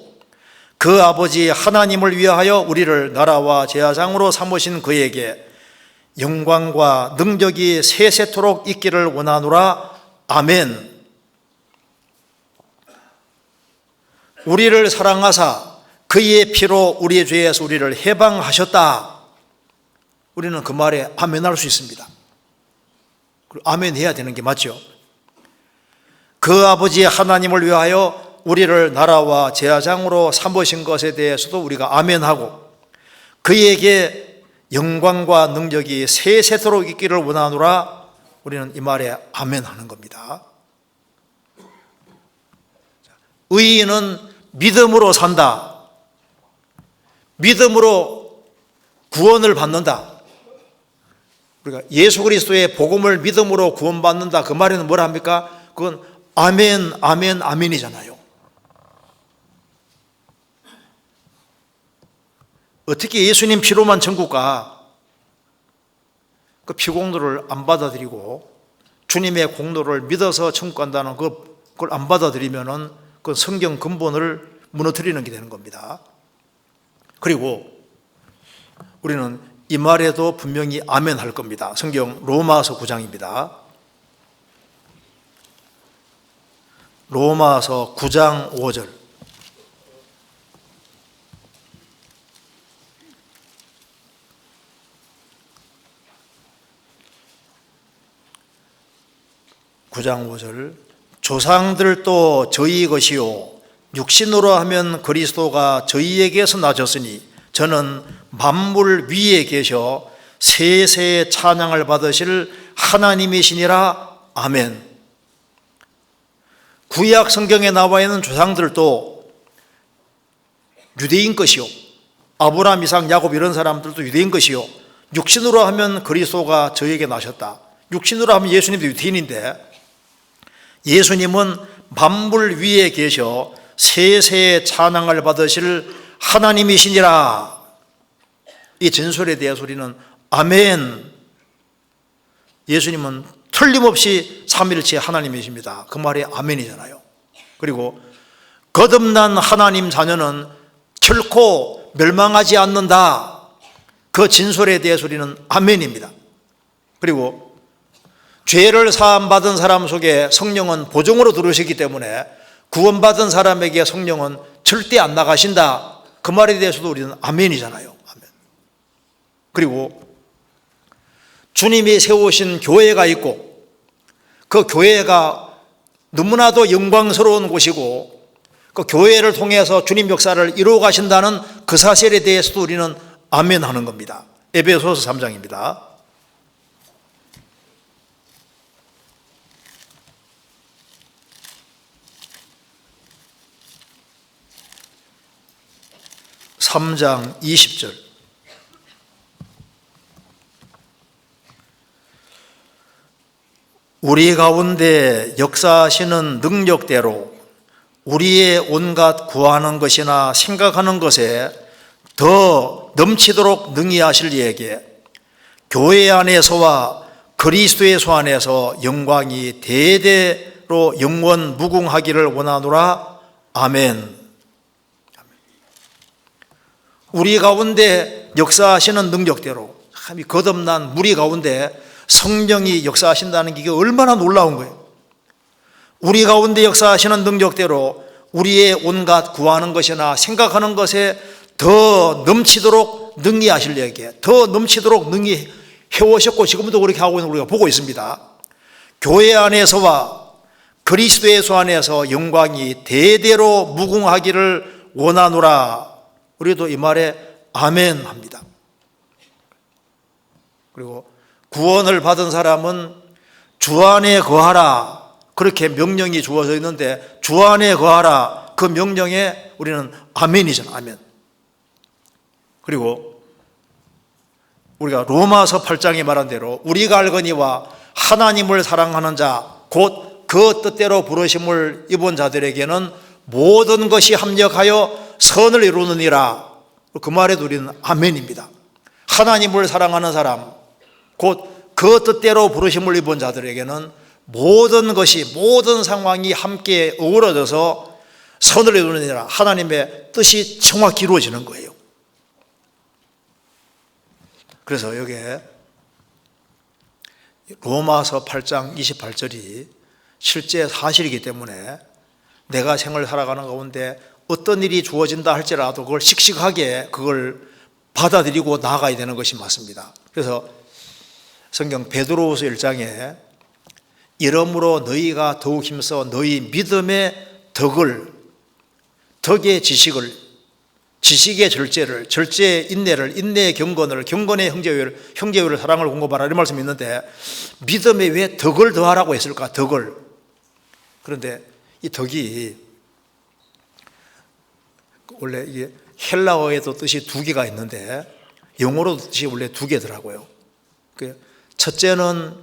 그 아버지 하나님을 위하여 우리를 나라와 제사장으로 삼으신 그에게 영광과 능력이 세세토록 있기를 원하노라. 아멘. 우리를 사랑하사 그의 피로 우리의 죄에서 우리를 해방하셨다. 우리는 그 말에 아멘할 수 있습니다. 아멘 해야 되는 게 맞죠. 그 아버지 하나님을 위하여 우리를 나라와 제사장으로 삼으신 것에 대해서도 우리가 아멘하고 그에게 영광과 능력이 세세토록 있기를 원하노라. 우리는 이 말에 아멘하는 겁니다. 의인은 믿음으로 산다. 믿음으로 구원을 받는다. 우리가 예수 그리스도의 복음을 믿음으로 구원받는다. 그 말에는 뭐라 합니까? 그건 아멘, 아멘, 아멘이잖아요. 어떻게 예수님 피로만 천국 가? 그 피공로를 안 받아들이고 주님의 공로를 믿어서 청구한다는 그걸 안 받아들이면은 그 성경 근본을 무너뜨리는 게 되는 겁니다. 그리고 우리는 이 말에도 분명히 아멘 할 겁니다. 성경 로마서 9장입니다. 로마서 9장 5절. (9장 5절) 조상들도 저희 것이요 육신으로 하면 그리스도가 저희에게서 나셨으니 저는 만물 위에 계셔 세세의 찬양을 받으실 하나님이시니라. 아멘. 구약 성경에 나와 있는 조상들도 유대인 것이요, 아브라함, 이삭, 야곱 이런 사람들도 유대인 것이요, 육신으로 하면 그리스도가 저에게 나셨다. 육신으로 하면 예수님도 유대인인데 예수님은 만물 위에 계셔 세세의 찬양을 받으실 하나님이시니라. 이 진술에 대해서 우리는 아멘. 예수님은 틀림없이 삼위일체 하나님이십니다. 그 말이 아멘이잖아요. 그리고 거듭난 하나님 자녀는 결코 멸망하지 않는다. 그 진술에 대해서 우리는 아멘입니다. 그리고 죄를 사함받은 사람 속에 성령은 보증으로 들어오시기 때문에 구원받은 사람에게 성령은 절대 안 나가신다. 그 말에 대해서도 우리는 아멘이잖아요. 아멘. 그리고 주님이 세우신 교회가 있고 그 교회가 너무나도 영광스러운 곳이고 그 교회를 통해서 주님 역사를 이루어 가신다는 그 사실에 대해서도 우리는 아멘 하는 겁니다. 에베소서 3장입니다. (3장) 20절. 우리 가운데 역사하시는 능력대로 우리의 온갖 구하는 것이나 생각하는 것에 더 넘치도록 능히 하실 이에게 교회 안에서와 그리스도의 소 안에서 영광이 대대로 영원 무궁하기를 원하노라. 아멘. 우리 가운데 역사하시는 능력대로, 참 거듭난 무리 가운데 성령이 역사하신다는 게 얼마나 놀라운 거예요. 우리 가운데 역사하시는 능력대로 우리의 온갖 구하는 것이나 생각하는 것에 더 넘치도록 능히 하실 이에게, 더 넘치도록 능히 해오셨고 지금도 그렇게 하고 있는 우리가 보고 있습니다. 교회 안에서와 그리스도의 소 안에서 영광이 대대로 무궁하기를 원하노라. 우리도 이 말에 아멘 합니다. 그리고 구원을 받은 사람은 주 안에 거하라, 그렇게 명령이 주어져 있는데 주 안에 거하라, 그 명령에 우리는 아멘이잖아요. 아멘. 그리고 우리가 로마서 8장에 말한 대로 우리가 알거니와 하나님을 사랑하는 자 곧 그 뜻대로 부르심을 입은 자들에게는 모든 것이 합력하여 선을 이루느니라. 그 말에도 우리는 아멘입니다. 하나님을 사랑하는 사람 곧 그 뜻대로 부르심을 입은 자들에게는 모든 것이, 모든 상황이 함께 어우러져서 선을 이루느니라. 하나님의 뜻이 정확히 이루어지는 거예요. 그래서 여기에 로마서 8장 28절이 실제 사실이기 때문에 내가 생을 살아가는 가운데 어떤 일이 주어진다 할지라도 그걸 씩씩하게 그걸 받아들이고 나아가야 되는 것이 맞습니다. 그래서 성경 베드로후서 1장에 이러므로 너희가 더욱 힘써 너희 믿음의 덕의 지식을, 지식의 절제를, 절제의 인내를, 인내의 경건을, 경건의 형제를 사랑을 공급하라, 이런 말씀이 있는데 믿음에 왜 덕을 더하라고 했을까? 덕을. 그런데 이 덕이 원래 이게 헬라어에도 뜻이 두 개가 있는데 영어로도 뜻이 원래 두 개더라고요. 첫째는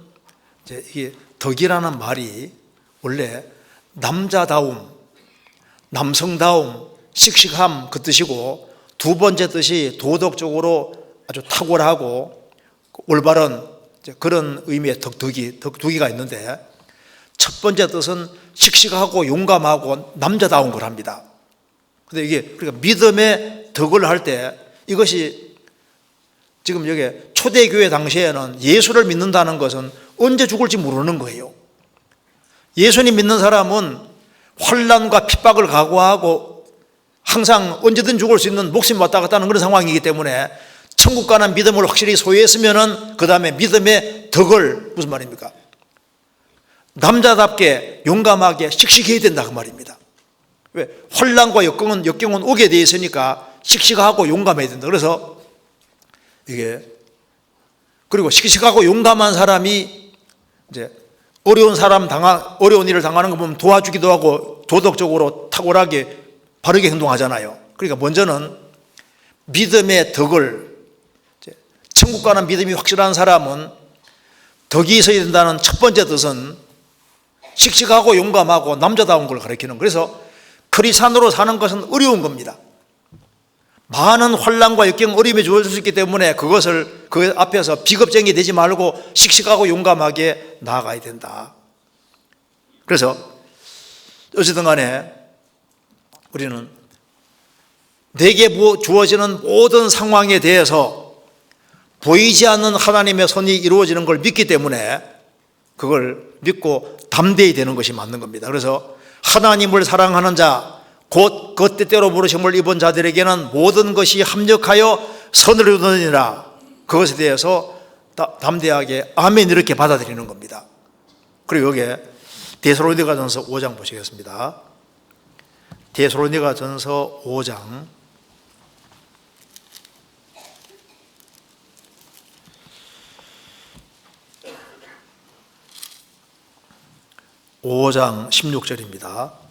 이제 이 덕이라는 말이 원래 남자다움, 남성다움, 씩씩함 그 뜻이고, 두 번째 뜻이 도덕적으로 아주 탁월하고 올바른 그런 의미의 덕두기가 있는데, 첫 번째 뜻은 씩씩하고 용감하고 남자다운 걸 합니다. 근데 이게 그러니까 믿음의 덕을 할 때, 이것이 지금 여기 초대교회 당시에는 예수를 믿는다는 것은 언제 죽을지 모르는 거예요. 예수님 믿는 사람은 환난과 핍박을 각오하고 항상 언제든 죽을 수 있는 목숨이 왔다 갔다 하는 그런 상황이기 때문에 천국 가는 믿음을 확실히 소유했으면은 그 다음에 믿음의 덕을, 무슨 말입니까? 남자답게 용감하게 씩씩해야 된다 그 말입니다. 왜? 환난과 역경은 오게 돼 있으니까 씩씩하고 용감해야 된다. 그래서 이게, 그리고 씩씩하고 용감한 사람이 이제 어려운 일을 당하는 거 보면 도와주기도 하고 도덕적으로 탁월하게 바르게 행동하잖아요. 그러니까 먼저는 믿음의 덕을, 천국 가는 믿음이 확실한 사람은 덕이 있어야 된다는 첫 번째 뜻은 씩씩하고 용감하고 남자다운 걸 가리키는, 그래서 크리스찬으로 사는 것은 어려운 겁니다. 많은 환난과 역경, 어려움이 주어질 수 있기 때문에 그것을 그 앞에서 비겁쟁이 되지 말고 씩씩하고 용감하게 나아가야 된다. 그래서 어쨌든 간에 우리는 내게 주어지는 모든 상황에 대해서 보이지 않는 하나님의 손이 이루어지는 걸 믿기 때문에 그걸 믿고 담대히 되는 것이 맞는 겁니다. 그래서 하나님을 사랑하는 자, 곧 그 뜻대로 부르심을 입은 자들에게는 모든 것이 합력하여 선을 이루느니라, 그것에 대해서 담대하게 아멘 이렇게 받아들이는 겁니다. 그리고 여기에 데살로니가전서 5장 보시겠습니다. 데살로니가전서 5장 16절입니다.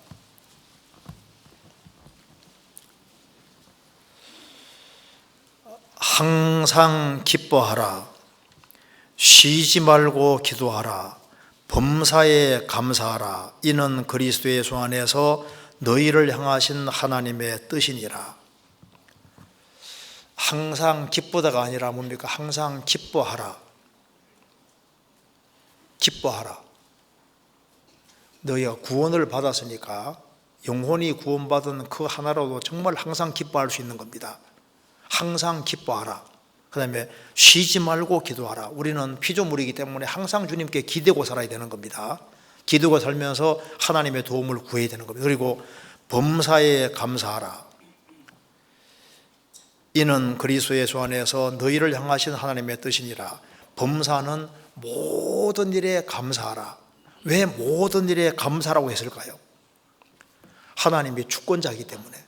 항상 기뻐하라, 쉬지 말고 기도하라, 범사에 감사하라, 이는 그리스도 예수 안에서 너희를 향하신 하나님의 뜻이니라. 항상 기쁘다가 아니라 뭡니까? 항상 기뻐하라. 기뻐하라. 너희가 구원을 받았으니까 영혼이 구원받은 그 하나로도 정말 항상 기뻐할 수 있는 겁니다. 항상 기뻐하라. 그 다음에 쉬지 말고 기도하라. 우리는 피조물이기 때문에 항상 주님께 기대고 살아야 되는 겁니다. 기도가 살면서 하나님의 도움을 구해야 되는 겁니다. 그리고 범사에 감사하라. 이는 그리스도 예수 안에서 너희를 향하신 하나님의 뜻이니라. 범사는 모든 일에 감사하라. 왜 모든 일에 감사라고 했을까요? 하나님이 주권자이기 때문에.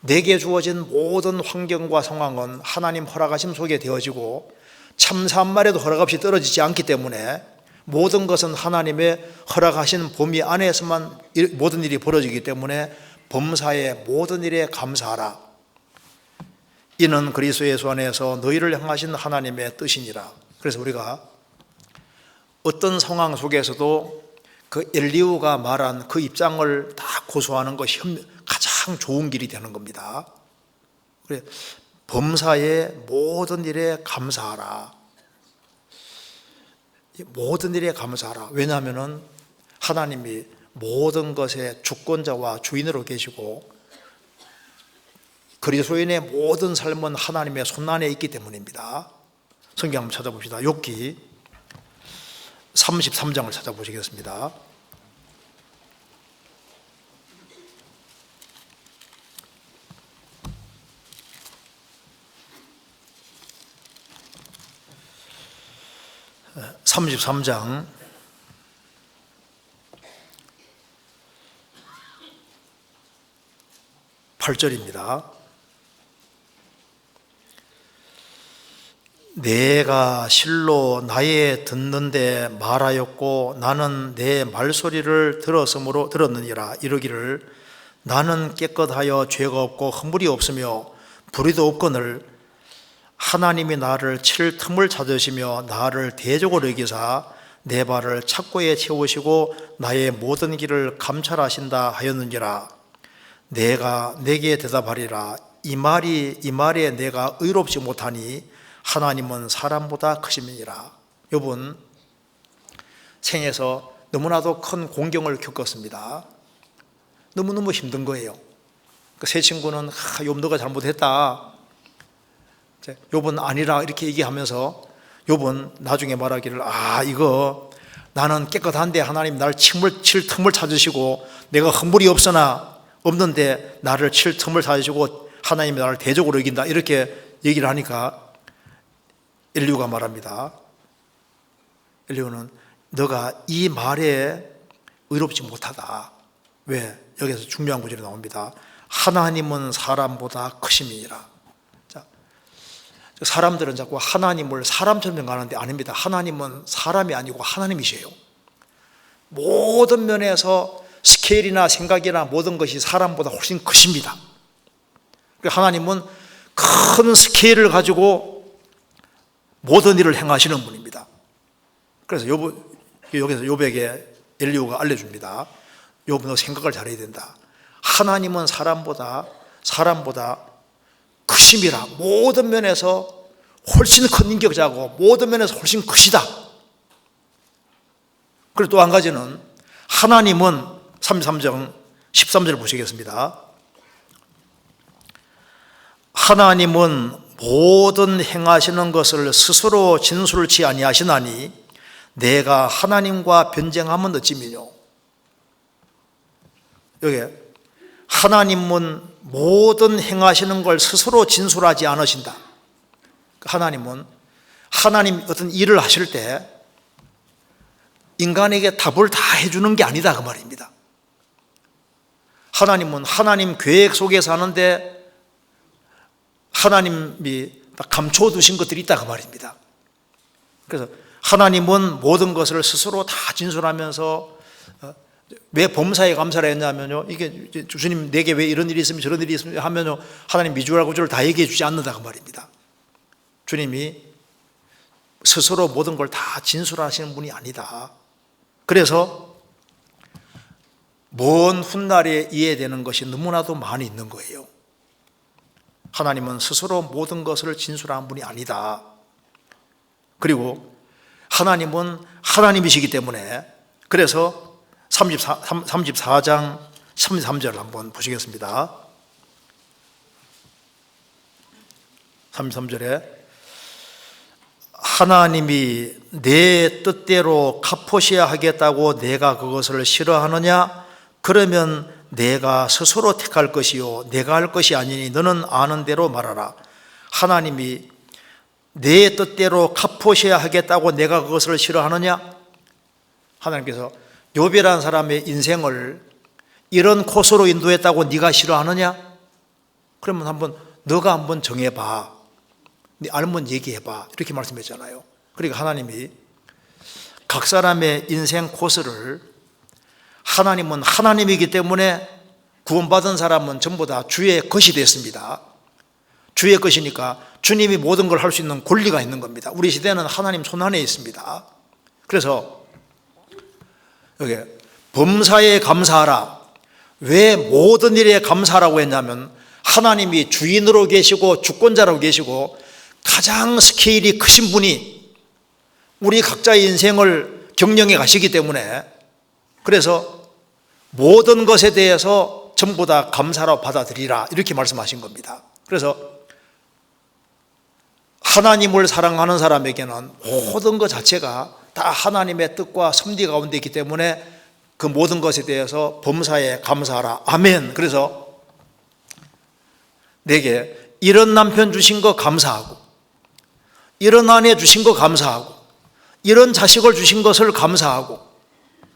내게 주어진 모든 환경과 상황은 하나님 허락하심 속에 되어지고 참사 한 마리도 허락 없이 떨어지지 않기 때문에 모든 것은 하나님의 허락하신 범위 안에서만 모든 일이 벌어지기 때문에 범사의 모든 일에 감사하라. 이는 그리스도 예수 안에서 너희를 향하신 하나님의 뜻이니라. 그래서 우리가 어떤 상황 속에서도 그 엘리후가 말한 그 입장을 다 고수하는 것이 가장 좋은 길이 되는 겁니다. 그래, 범사의 모든 일에 감사하라. 모든 일에 감사하라. 왜냐하면 하나님이 모든 것의 주권자와 주인으로 계시고 그리스도인의 모든 삶은 하나님의 손안에 있기 때문입니다. 성경 한번 찾아봅시다. 욥기 33장을 찾아보시겠습니다. 네, 33장 8절입니다. 내가 실로 나의 듣는데 말하였고 나는 내 말소리를 들었느니라. 이르기를 나는 깨끗하여 죄가 없고 허물이 없으며 불의도 없거늘 하나님이 나를 칠 틈을 찾으시며 나를 대적으로 여기사 내 발을 착고에 채우시고 나의 모든 길을 감찰하신다 하였느니라. 내가 내게 대답하리라. 이 말에 내가 의롭지 못하니 하나님은 사람보다 크심이니라. 이번 생에서 너무나도 큰 공경을 겪었습니다. 너무너무 힘든 거예요. 새 친구는 욥 너가 잘못했다, 욥은 아니라 이렇게 얘기하면서 욥은 나중에 말하기를 이거 나는 깨끗한데 하나님 나를 칠 틈을 찾으시고 내가 허물이 없는데 나를 칠 틈을 찾으시고 하나님이 나를 대적으로 이긴다, 이렇게 얘기를 하니까 엘리후가 말합니다. 엘리후는 너가 이 말에 의롭지 못하다. 왜? 여기서 중요한 구절이 나옵니다. 하나님은 사람보다 크심이니라. 자, 사람들은 자꾸 하나님을 사람처럼 생각하는데 아닙니다. 하나님은 사람이 아니고 하나님이세요. 모든 면에서 스케일이나 생각이나 모든 것이 사람보다 훨씬 크십니다. 하나님은 큰 스케일을 가지고 모든 일을 행하시는 분입니다. 그래서 여기서 욥에게 엘리후가 알려줍니다. 욥 너 생각을 잘해야 된다. 하나님은 사람보다 크심이라. 모든 면에서 훨씬 큰 인격자고 모든 면에서 훨씬 크시다. 그리고 또 한 가지는 하나님은 33장 13절 보시겠습니다. 하나님은 모든 행하시는 것을 스스로 진술치 아니하시나니 내가 하나님과 변쟁하면 어찌미뇨. 여기 하나님은 모든 행하시는 걸 스스로 진술하지 않으신다. 하나님은 하나님 어떤 일을 하실 때 인간에게 답을 다 해주는 게 아니다, 그 말입니다. 하나님은 하나님 계획 속에서 하는데 하나님이 감춰두신 것들이 있다, 그 말입니다. 그래서 하나님은 모든 것을 스스로 다 진술하면서 왜 범사에 감사를 했냐면요, 이게 주님 내게 왜 이런 일이 있으면 저런 일이 있으면 하면요, 하나님 미주알 구주를 다 얘기해 주지 않는다, 그 말입니다. 주님이 스스로 모든 걸 다 진술하시는 분이 아니다. 그래서 먼 훗날에 이해되는 것이 너무나도 많이 있는 거예요. 하나님은 스스로 모든 것을 진술하는 분이 아니다. 그리고 하나님은 하나님이시기 때문에, 그래서 34장 33절 한번 보시겠습니다. 33절에 하나님이 내 뜻대로 갚으셔야 하겠다고 내가 그것을 싫어하느냐? 그러면 내가 스스로 택할 것이요 내가 할 것이 아니니 너는 아는 대로 말하라. 하나님이 내 뜻대로 갚으셔야 하겠다고 내가 그것을 싫어하느냐? 하나님께서 욥이라는 사람의 인생을 이런 코스로 인도했다고 네가 싫어하느냐? 그러면 너가 한번 정해봐, 네 알면 얘기해봐, 이렇게 말씀했잖아요. 그러니까 하나님이 각 사람의 인생 코스를, 하나님은 하나님이기 때문에 구원받은 사람은 전부 다 주의 것이 됐습니다. 주의 것이니까 주님이 모든 걸 할 수 있는 권리가 있는 겁니다. 우리 시대는 하나님 손 안에 있습니다. 그래서 여기 범사에 감사하라. 왜 모든 일에 감사하라고 했냐면 하나님이 주인으로 계시고 주권자로 계시고 가장 스케일이 크신 분이 우리 각자의 인생을 경영해 가시기 때문에, 그래서 모든 것에 대해서 전부 다 감사로 받아들이라, 이렇게 말씀하신 겁니다. 그래서 하나님을 사랑하는 사람에게는 모든 것 자체가 다 하나님의 뜻과 섭리 가운데 있기 때문에 그 모든 것에 대해서 범사에 감사하라. 아멘. 그래서 내게 이런 남편 주신 거 감사하고, 이런 아내 주신 거 감사하고, 이런 자식을 주신 것을 감사하고,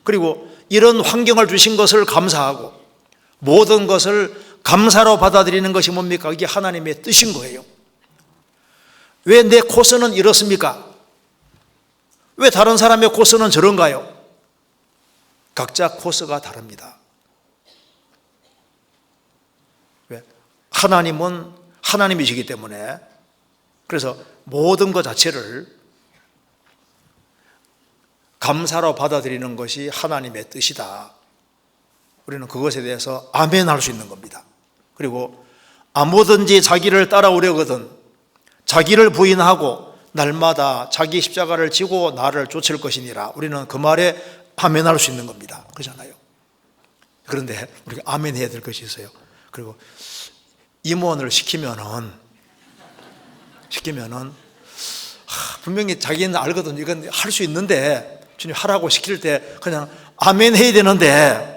그리고 이런 환경을 주신 것을 감사하고, 모든 것을 감사로 받아들이는 것이 뭡니까? 이게 하나님의 뜻인 거예요. 왜 내 코스는 이렇습니까? 왜 다른 사람의 코스는 저런가요? 각자 코스가 다릅니다. 왜? 하나님은 하나님이시기 때문에, 그래서 모든 것 자체를 감사로 받아들이는 것이 하나님의 뜻이다. 우리는 그것에 대해서 아멘 할 수 있는 겁니다. 그리고 아무든지 자기를 따라오려거든 자기를 부인하고 날마다 자기 십자가를 지고 나를 쫓을 것이니라. 우리는 그 말에 아멘할 수 있는 겁니다. 그러잖아요. 그런데 우리가 아멘 해야 될 것이 있어요. 그리고 임원을 시키면은 분명히 자기는 알거든. 이건 할 수 있는데 주님 하라고 시킬 때 그냥 아멘 해야 되는데,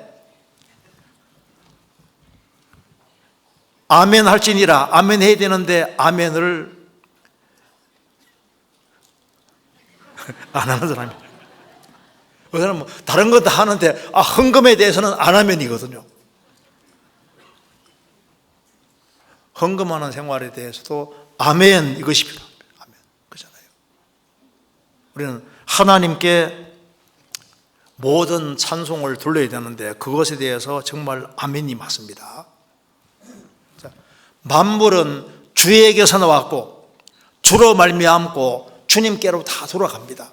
아멘 할지니라 아멘 해야 되는데 아멘을 안 하는 사람이, 그 사람은 다른 건 다 하는데 헌금에 대해서는 안 하면이거든요. 헌금하는 생활에 대해서도 아멘 이것이 필요합니다. 아멘. 그렇잖아요. 우리는 하나님께 모든 찬송을 돌려야 되는데 그것에 대해서 정말 아멘이 맞습니다. 자, 만물은 주에게서 나왔고 주로 말미암고 주님께로 다 돌아갑니다.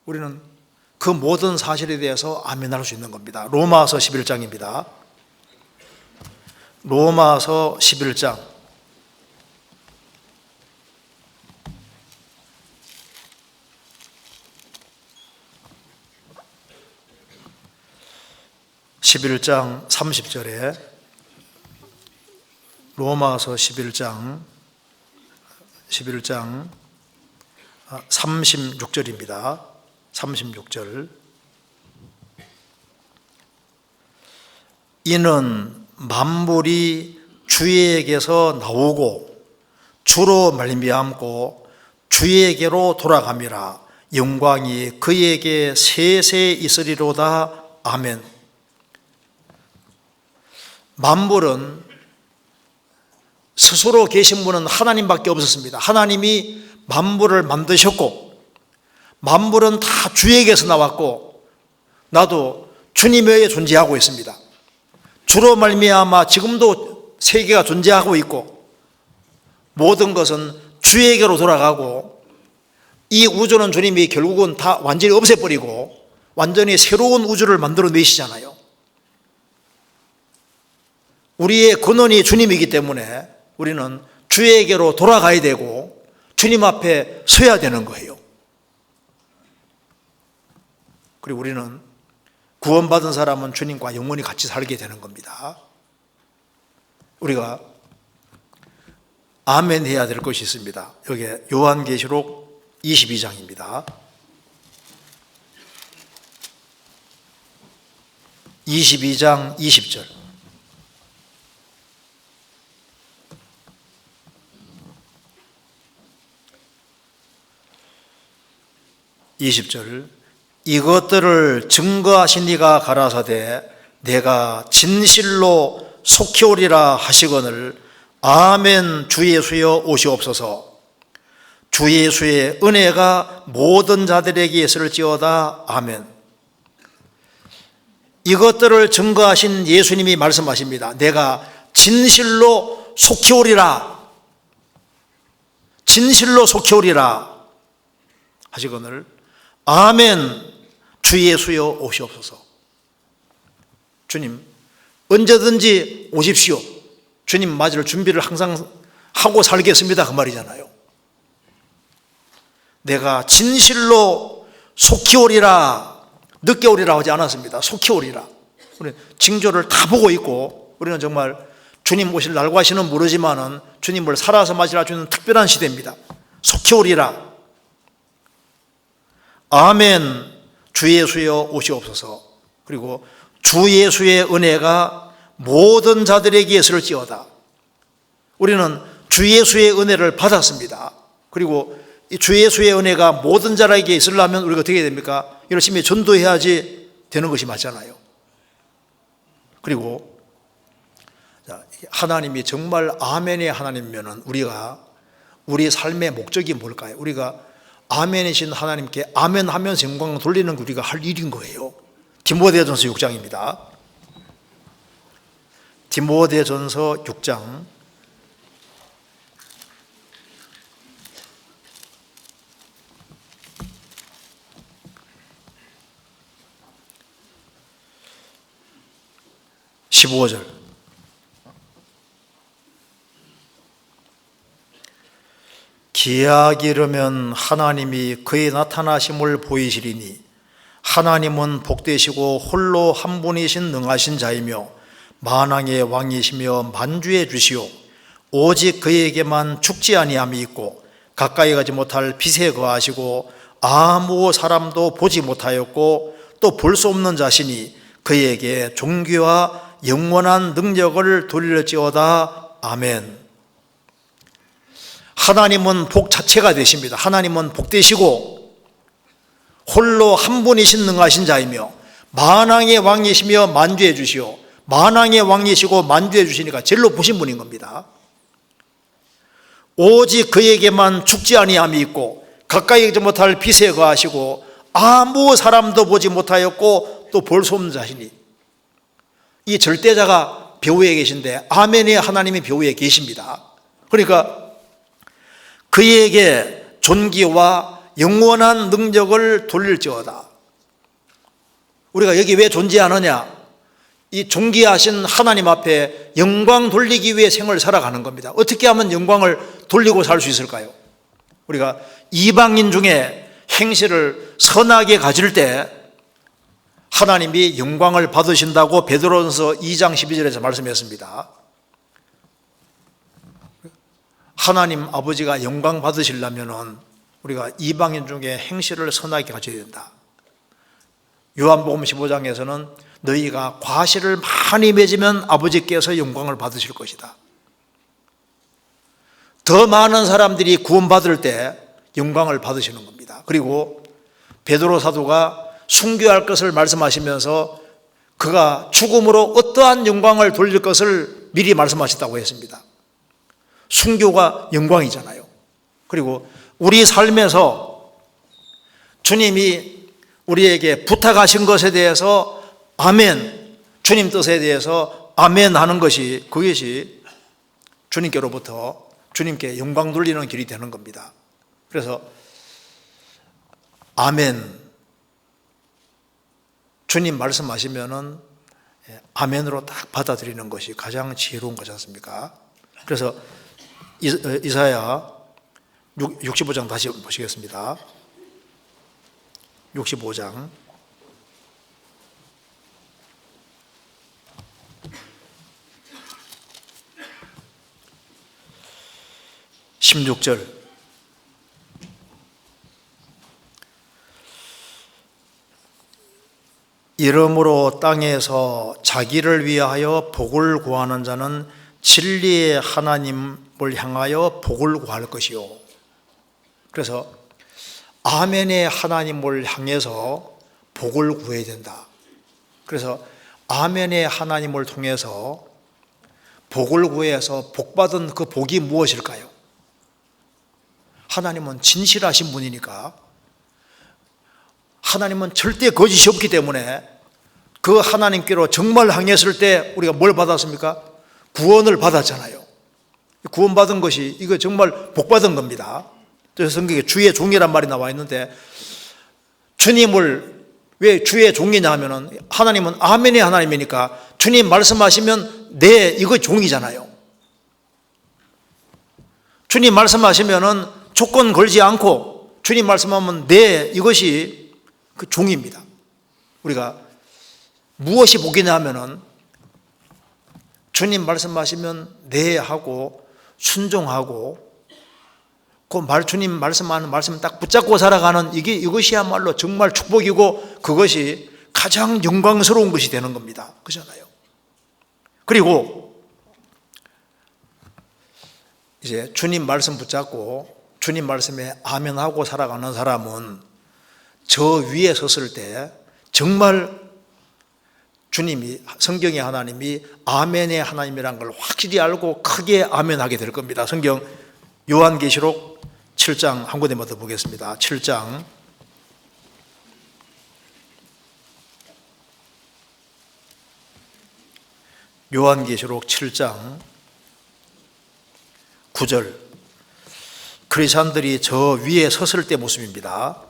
우리는 그 모든 사실에 대해서 아멘할 수 있는 겁니다. 로마서 11장입니다. 로마서 11장 11장 30절에 로마서 11장 36절입니다. 36절. 이는 만물이 주에게서 나오고 주로 말미암고 주에게로 돌아감이라. 영광이 그에게 세세 있으리로다. 아멘. 만물은 스스로 계신 분은 하나님밖에 없었습니다. 하나님이 만물을 만드셨고 만물은 다 주에게서 나왔고 나도 주님 외에 존재하고 있습니다. 주로 말미암아 지금도 세계가 존재하고 있고 모든 것은 주에게로 돌아가고 이 우주는 주님이 결국은 다 완전히 없애버리고 완전히 새로운 우주를 만들어내시잖아요. 우리의 근원이 주님이기 때문에 우리는 주에게로 돌아가야 되고 주님 앞에 서야 되는 거예요. 그리고 우리는 구원받은 사람은 주님과 영원히 같이 살게 되는 겁니다. 우리가 아멘 해야 될 것이 있습니다. 여기 요한계시록 22장입니다. 22장 20절. 20절. 이것들을 증거하신 이가 가라사대 내가 진실로 속히 오리라 하시거늘 아멘. 주 예수여 오시옵소서. 주 예수의 은혜가 모든 자들에게 있을지어다. 아멘. 이것들을 증거하신 예수님이 말씀하십니다. 내가 진실로 속히 오리라. 진실로 속히 오리라 하시거늘 아멘. 주 예수여 오시옵소서. 주님 언제든지 오십시오. 주님 맞을 준비를 항상 하고 살겠습니다 그 말이잖아요. 내가 진실로 속히 오리라. 늦게 오리라 하지 않았습니다. 속히 오리라. 우리 징조를 다 보고 있고 우리는 정말 주님 오실 날과 시는 모르지만은 주님을 살아서 맞이할 수 있는 특별한 시대입니다. 속히 오리라. 아멘. 주 예수여 오시옵소서. 그리고 주 예수의 은혜가 모든 자들에게 있을지어다. 우리는 주 예수의 은혜를 받았습니다. 그리고 이 주 예수의 은혜가 모든 자에게 있으려면 우리가 어떻게 됩니까? 열심히 전도해야지 되는 것이 맞잖아요. 그리고 하나님이 정말 아멘의 하나님이면 우리가 우리 삶의 목적이 뭘까요? 우리가 아멘이신 하나님께 아멘하면서 영광을 돌리는 게 우리가 할 일인 거예요. 디모데전서 6장입니다. 디모데전서 6장 15절. 기약이 이르면 하나님이 그의 나타나심을 보이시리니 하나님은 복되시고 홀로 한 분이신 능하신 자이며 만왕의 왕이시며 만주의 주시오 오직 그에게만 죽지 아니함이 있고 가까이 가지 못할 빛에 거하시고 아무 사람도 보지 못하였고 또 볼 수 없는 자신이 그에게 존귀와 영원한 능력을 돌릴지어다. 아멘. 하나님은 복 자체가 되십니다. 하나님은 복되시고 홀로 한 분이신 능하신 자이며 만왕의 왕이시며 만주해 주시오. 만왕의 왕이시고 만주해 주시니까 제일 높으신 분인 겁니다. 오직 그에게만 죽지 아니함이 있고 가까이 가지 못할 빛에 거하시고 아무 사람도 보지 못하였고 또 볼 수 없는 자신이, 이 절대자가 배후에 계신데 아멘의 하나님이 배후에 계십니다. 그러니까 그에게 존귀와 영원한 능력을 돌릴지어다. 우리가 여기 왜 존재하느냐? 이 존귀하신 하나님 앞에 영광 돌리기 위해 생을 살아가는 겁니다. 어떻게 하면 영광을 돌리고 살 수 있을까요? 우리가 이방인 중에 행실을 선하게 가질 때 하나님이 영광을 받으신다고 베드로전서 2장 12절에서 말씀했습니다. 하나님 아버지가 영광 받으시려면 우리가 이방인 중에 행실을 선하게 가져야 된다. 요한복음 15장에서는 너희가 과실을 많이 맺으면 아버지께서 영광을 받으실 것이다. 더 많은 사람들이 구원받을 때 영광을 받으시는 겁니다. 그리고 베드로 사도가 순교할 것을 말씀하시면서 그가 죽음으로 어떠한 영광을 돌릴 것을 미리 말씀하셨다고 했습니다. 순교가 영광이잖아요. 그리고 우리 삶에서 주님이 우리에게 부탁하신 것에 대해서 아멘, 주님 뜻에 대해서 아멘 하는 것이, 그것이 주님께로부터 주님께 영광 돌리는 길이 되는 겁니다. 그래서 아멘, 주님 말씀하시면은 아멘으로 딱 받아들이는 것이 가장 지혜로운 거지 않습니까? 그래서 이사야 65장 다시 보시겠습니다. 65장 16절. 이러므로 땅에서 자기를 위하여 복을 구하는 자는 진리의 하나님을 향하여 복을 구할 것이요. 그래서 아멘의 하나님을 향해서 복을 구해야 된다. 그래서 아멘의 하나님을 통해서 복을 구해서 복받은 그 복이 무엇일까요? 하나님은 진실하신 분이니까, 하나님은 절대 거짓이 없기 때문에 그 하나님께로 정말 향했을 때 우리가 뭘 받았습니까? 구원을 받았잖아요. 구원받은 것이 이거 정말 복받은 겁니다. 그래서 성경에 주의 종이란 말이 나와 있는데, 주님을 왜 주의 종이냐 하면은 하나님은 아멘의 하나님이니까 주님 말씀하시면 네, 이거 종이잖아요. 주님 말씀하시면은 조건 걸지 않고 주님 말씀하면 네, 이것이 그 종입니다. 우리가 무엇이 복이냐 하면은 주님 말씀하시면 네 하고 순종하고 그 주님 말씀하는 말씀 딱 붙잡고 살아가는 이것이야말로 정말 축복이고 그것이 가장 영광스러운 것이 되는 겁니다. 그렇잖아요. 그리고 이제 주님 말씀 붙잡고 주님 말씀에 아멘하고 살아가는 사람은 저 위에 섰을 때 정말 주님이, 성경의 하나님이 아멘의 하나님이라는 걸 확실히 알고 크게 아멘하게 될 겁니다. 성경 요한계시록 7장 한 군데만 더 보겠습니다. 7장 요한계시록 7장 9절. 크리스찬들이 저 위에 섰을 때 모습입니다.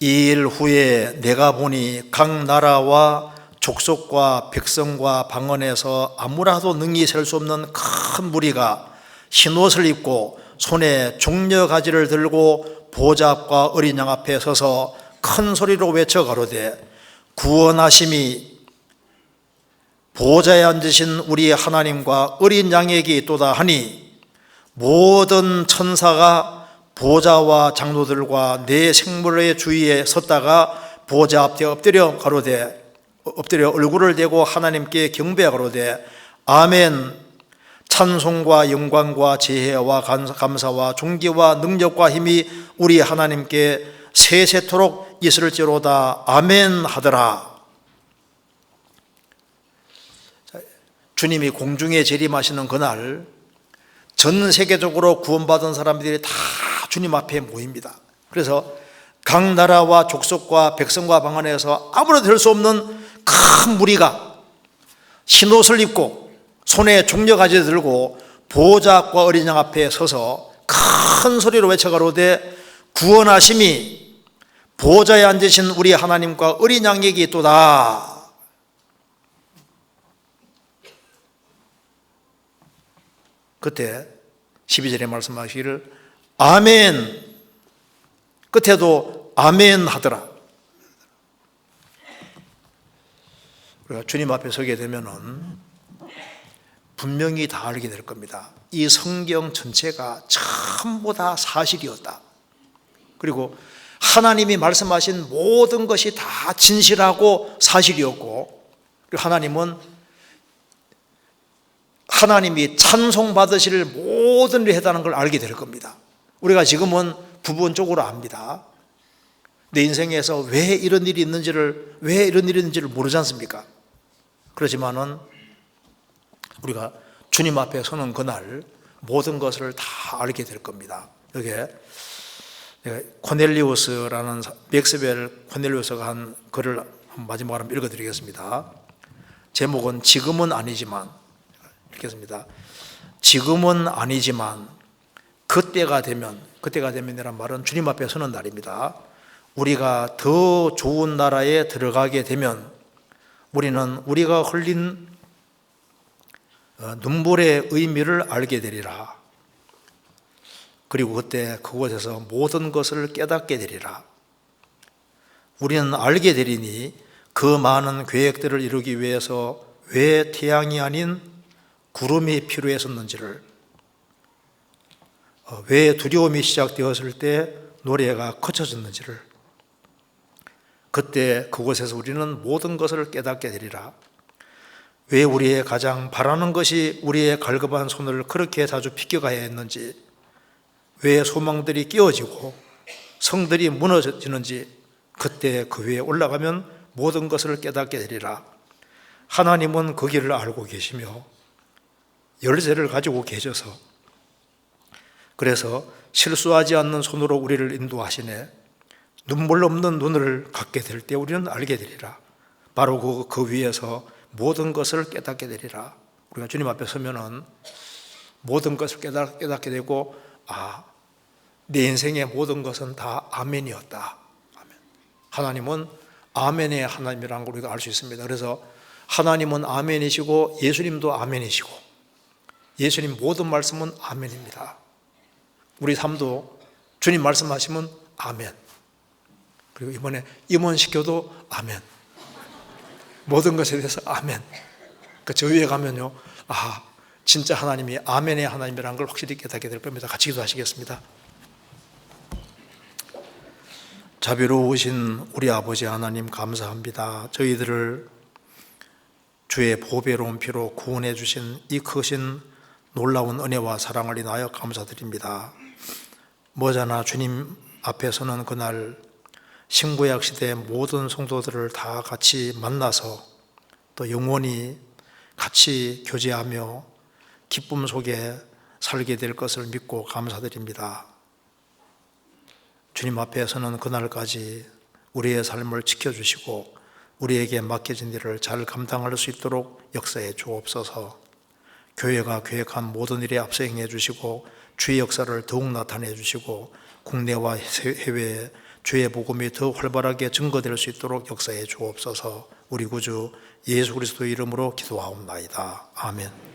이 일 후에 내가 보니 각 나라와 족속과 백성과 방언에서 아무라도 능히 셀 수 없는 큰 무리가 흰옷을 입고 손에 종려가지를 들고 보좌 앞과 어린 양 앞에 서서 큰 소리로 외쳐 가로되 구원하심이 보좌에 앉으신 우리 하나님과 어린 양에게 있도다 하니 모든 천사가 보좌와 장로들과 네 생물의 주위에 섰다가 보좌 앞에 엎드려 얼굴을 대고 하나님께 경배하가로되 아멘. 찬송과 영광과 지혜와 감사와 존귀와 능력과 힘이 우리 하나님께 세세토록 있을지로다. 아멘 하더라. 주님이 공중에 재림하시는 그날 전 세계적으로 구원받은 사람들이 다 주님 앞에 모입니다. 그래서 각 나라와 족속과 백성과 방언에서 아무래도 될 수 없는 큰 무리가 흰옷을 입고 손에 종려가지 들고 보좌 앞과 어린 양 앞에 서서 큰 소리로 외쳐가로되 구원하심이 보좌에 앉으신 우리 하나님과 어린 양에게 있도다. 그때 12절에 말씀하시기를 아멘. 끝에도 아멘 하더라. 우리가 주님 앞에 서게 되면은 분명히 다 알게 될 겁니다. 이 성경 전체가 전부 다 사실이었다. 그리고 하나님이 말씀하신 모든 것이 다 진실하고 사실이었고, 그리고 하나님이 찬송받으실 모든 일을 했다는 걸 알게 될 겁니다. 우리가 지금은 부분적으로 압니다. 내 인생에서 왜 이런 일이 있는지를 모르지 않습니까? 그렇지만은 우리가 주님 앞에 서는 그날 모든 것을 다 알게 될 겁니다. 여기에 코넬리우스라는 맥스웰 코넬리우스가 한 글을 마지막으로 한번 읽어드리겠습니다. 제목은 지금은 아니지만, 읽겠습니다. 지금은 아니지만 그때가 되면이란 말은 주님 앞에 서는 날입니다. 우리가 더 좋은 나라에 들어가게 되면 우리는 우리가 흘린 눈물의 의미를 알게 되리라. 그리고 그때 그곳에서 모든 것을 깨닫게 되리라. 우리는 알게 되리니 그 많은 계획들을 이루기 위해서 왜 태양이 아닌 구름이 필요했었는지를, 왜 두려움이 시작되었을 때 노래가 거쳐졌는지를, 그때 그곳에서 우리는 모든 것을 깨닫게 되리라. 왜 우리의 가장 바라는 것이 우리의 갈급한 손을 그렇게 자주 비껴가야 했는지, 왜 소망들이 깨어지고 성들이 무너지는지, 그때 그 위에 올라가면 모든 것을 깨닫게 되리라. 하나님은 그 길을 알고 계시며 열쇠를 가지고 계셔서, 그래서 실수하지 않는 손으로 우리를 인도하시네. 눈물 없는 눈을 갖게 될 때 우리는 알게 되리라. 바로 그 위에서 모든 것을 깨닫게 되리라. 우리가 주님 앞에 서면은 모든 것을 깨닫게 되고, 내 인생의 모든 것은 다 아멘이었다. 아멘. 하나님은 아멘의 하나님이라는 걸 우리가 알 수 있습니다. 그래서 하나님은 아멘이시고 예수님도 아멘이시고, 예수님 모든 말씀은 아멘입니다. 우리 삶도 주님 말씀하시면 아멘. 그리고 이번에 임원시켜도 아멘. 모든 것에 대해서 아멘. 저 위에 가면요, 진짜 하나님이 아멘의 하나님이라는 걸 확실히 깨닫게 될 겁니다. 같이 기도하시겠습니다. 자비로우신 우리 아버지 하나님, 감사합니다. 저희들을 주의 보배로운 피로 구원해 주신 이 크신 놀라운 은혜와 사랑을 인하여 감사드립니다. 머지않아 주님 앞에 서는 그날 신구약 시대의 모든 성도들을 다 같이 만나서 또 영원히 같이 교제하며 기쁨 속에 살게 될 것을 믿고 감사드립니다. 주님 앞에 서는 그날까지 우리의 삶을 지켜주시고 우리에게 맡겨진 일을 잘 감당할 수 있도록 역사해 주옵소서. 교회가 계획한 모든 일에 앞서 행해 주시고 주의 역사를 더욱 나타내 주시고 국내와 해외에 주의 복음이 더 활발하게 증거될 수 있도록 역사해 주옵소서. 우리 구주 예수 그리스도의 이름으로 기도하옵나이다. 아멘.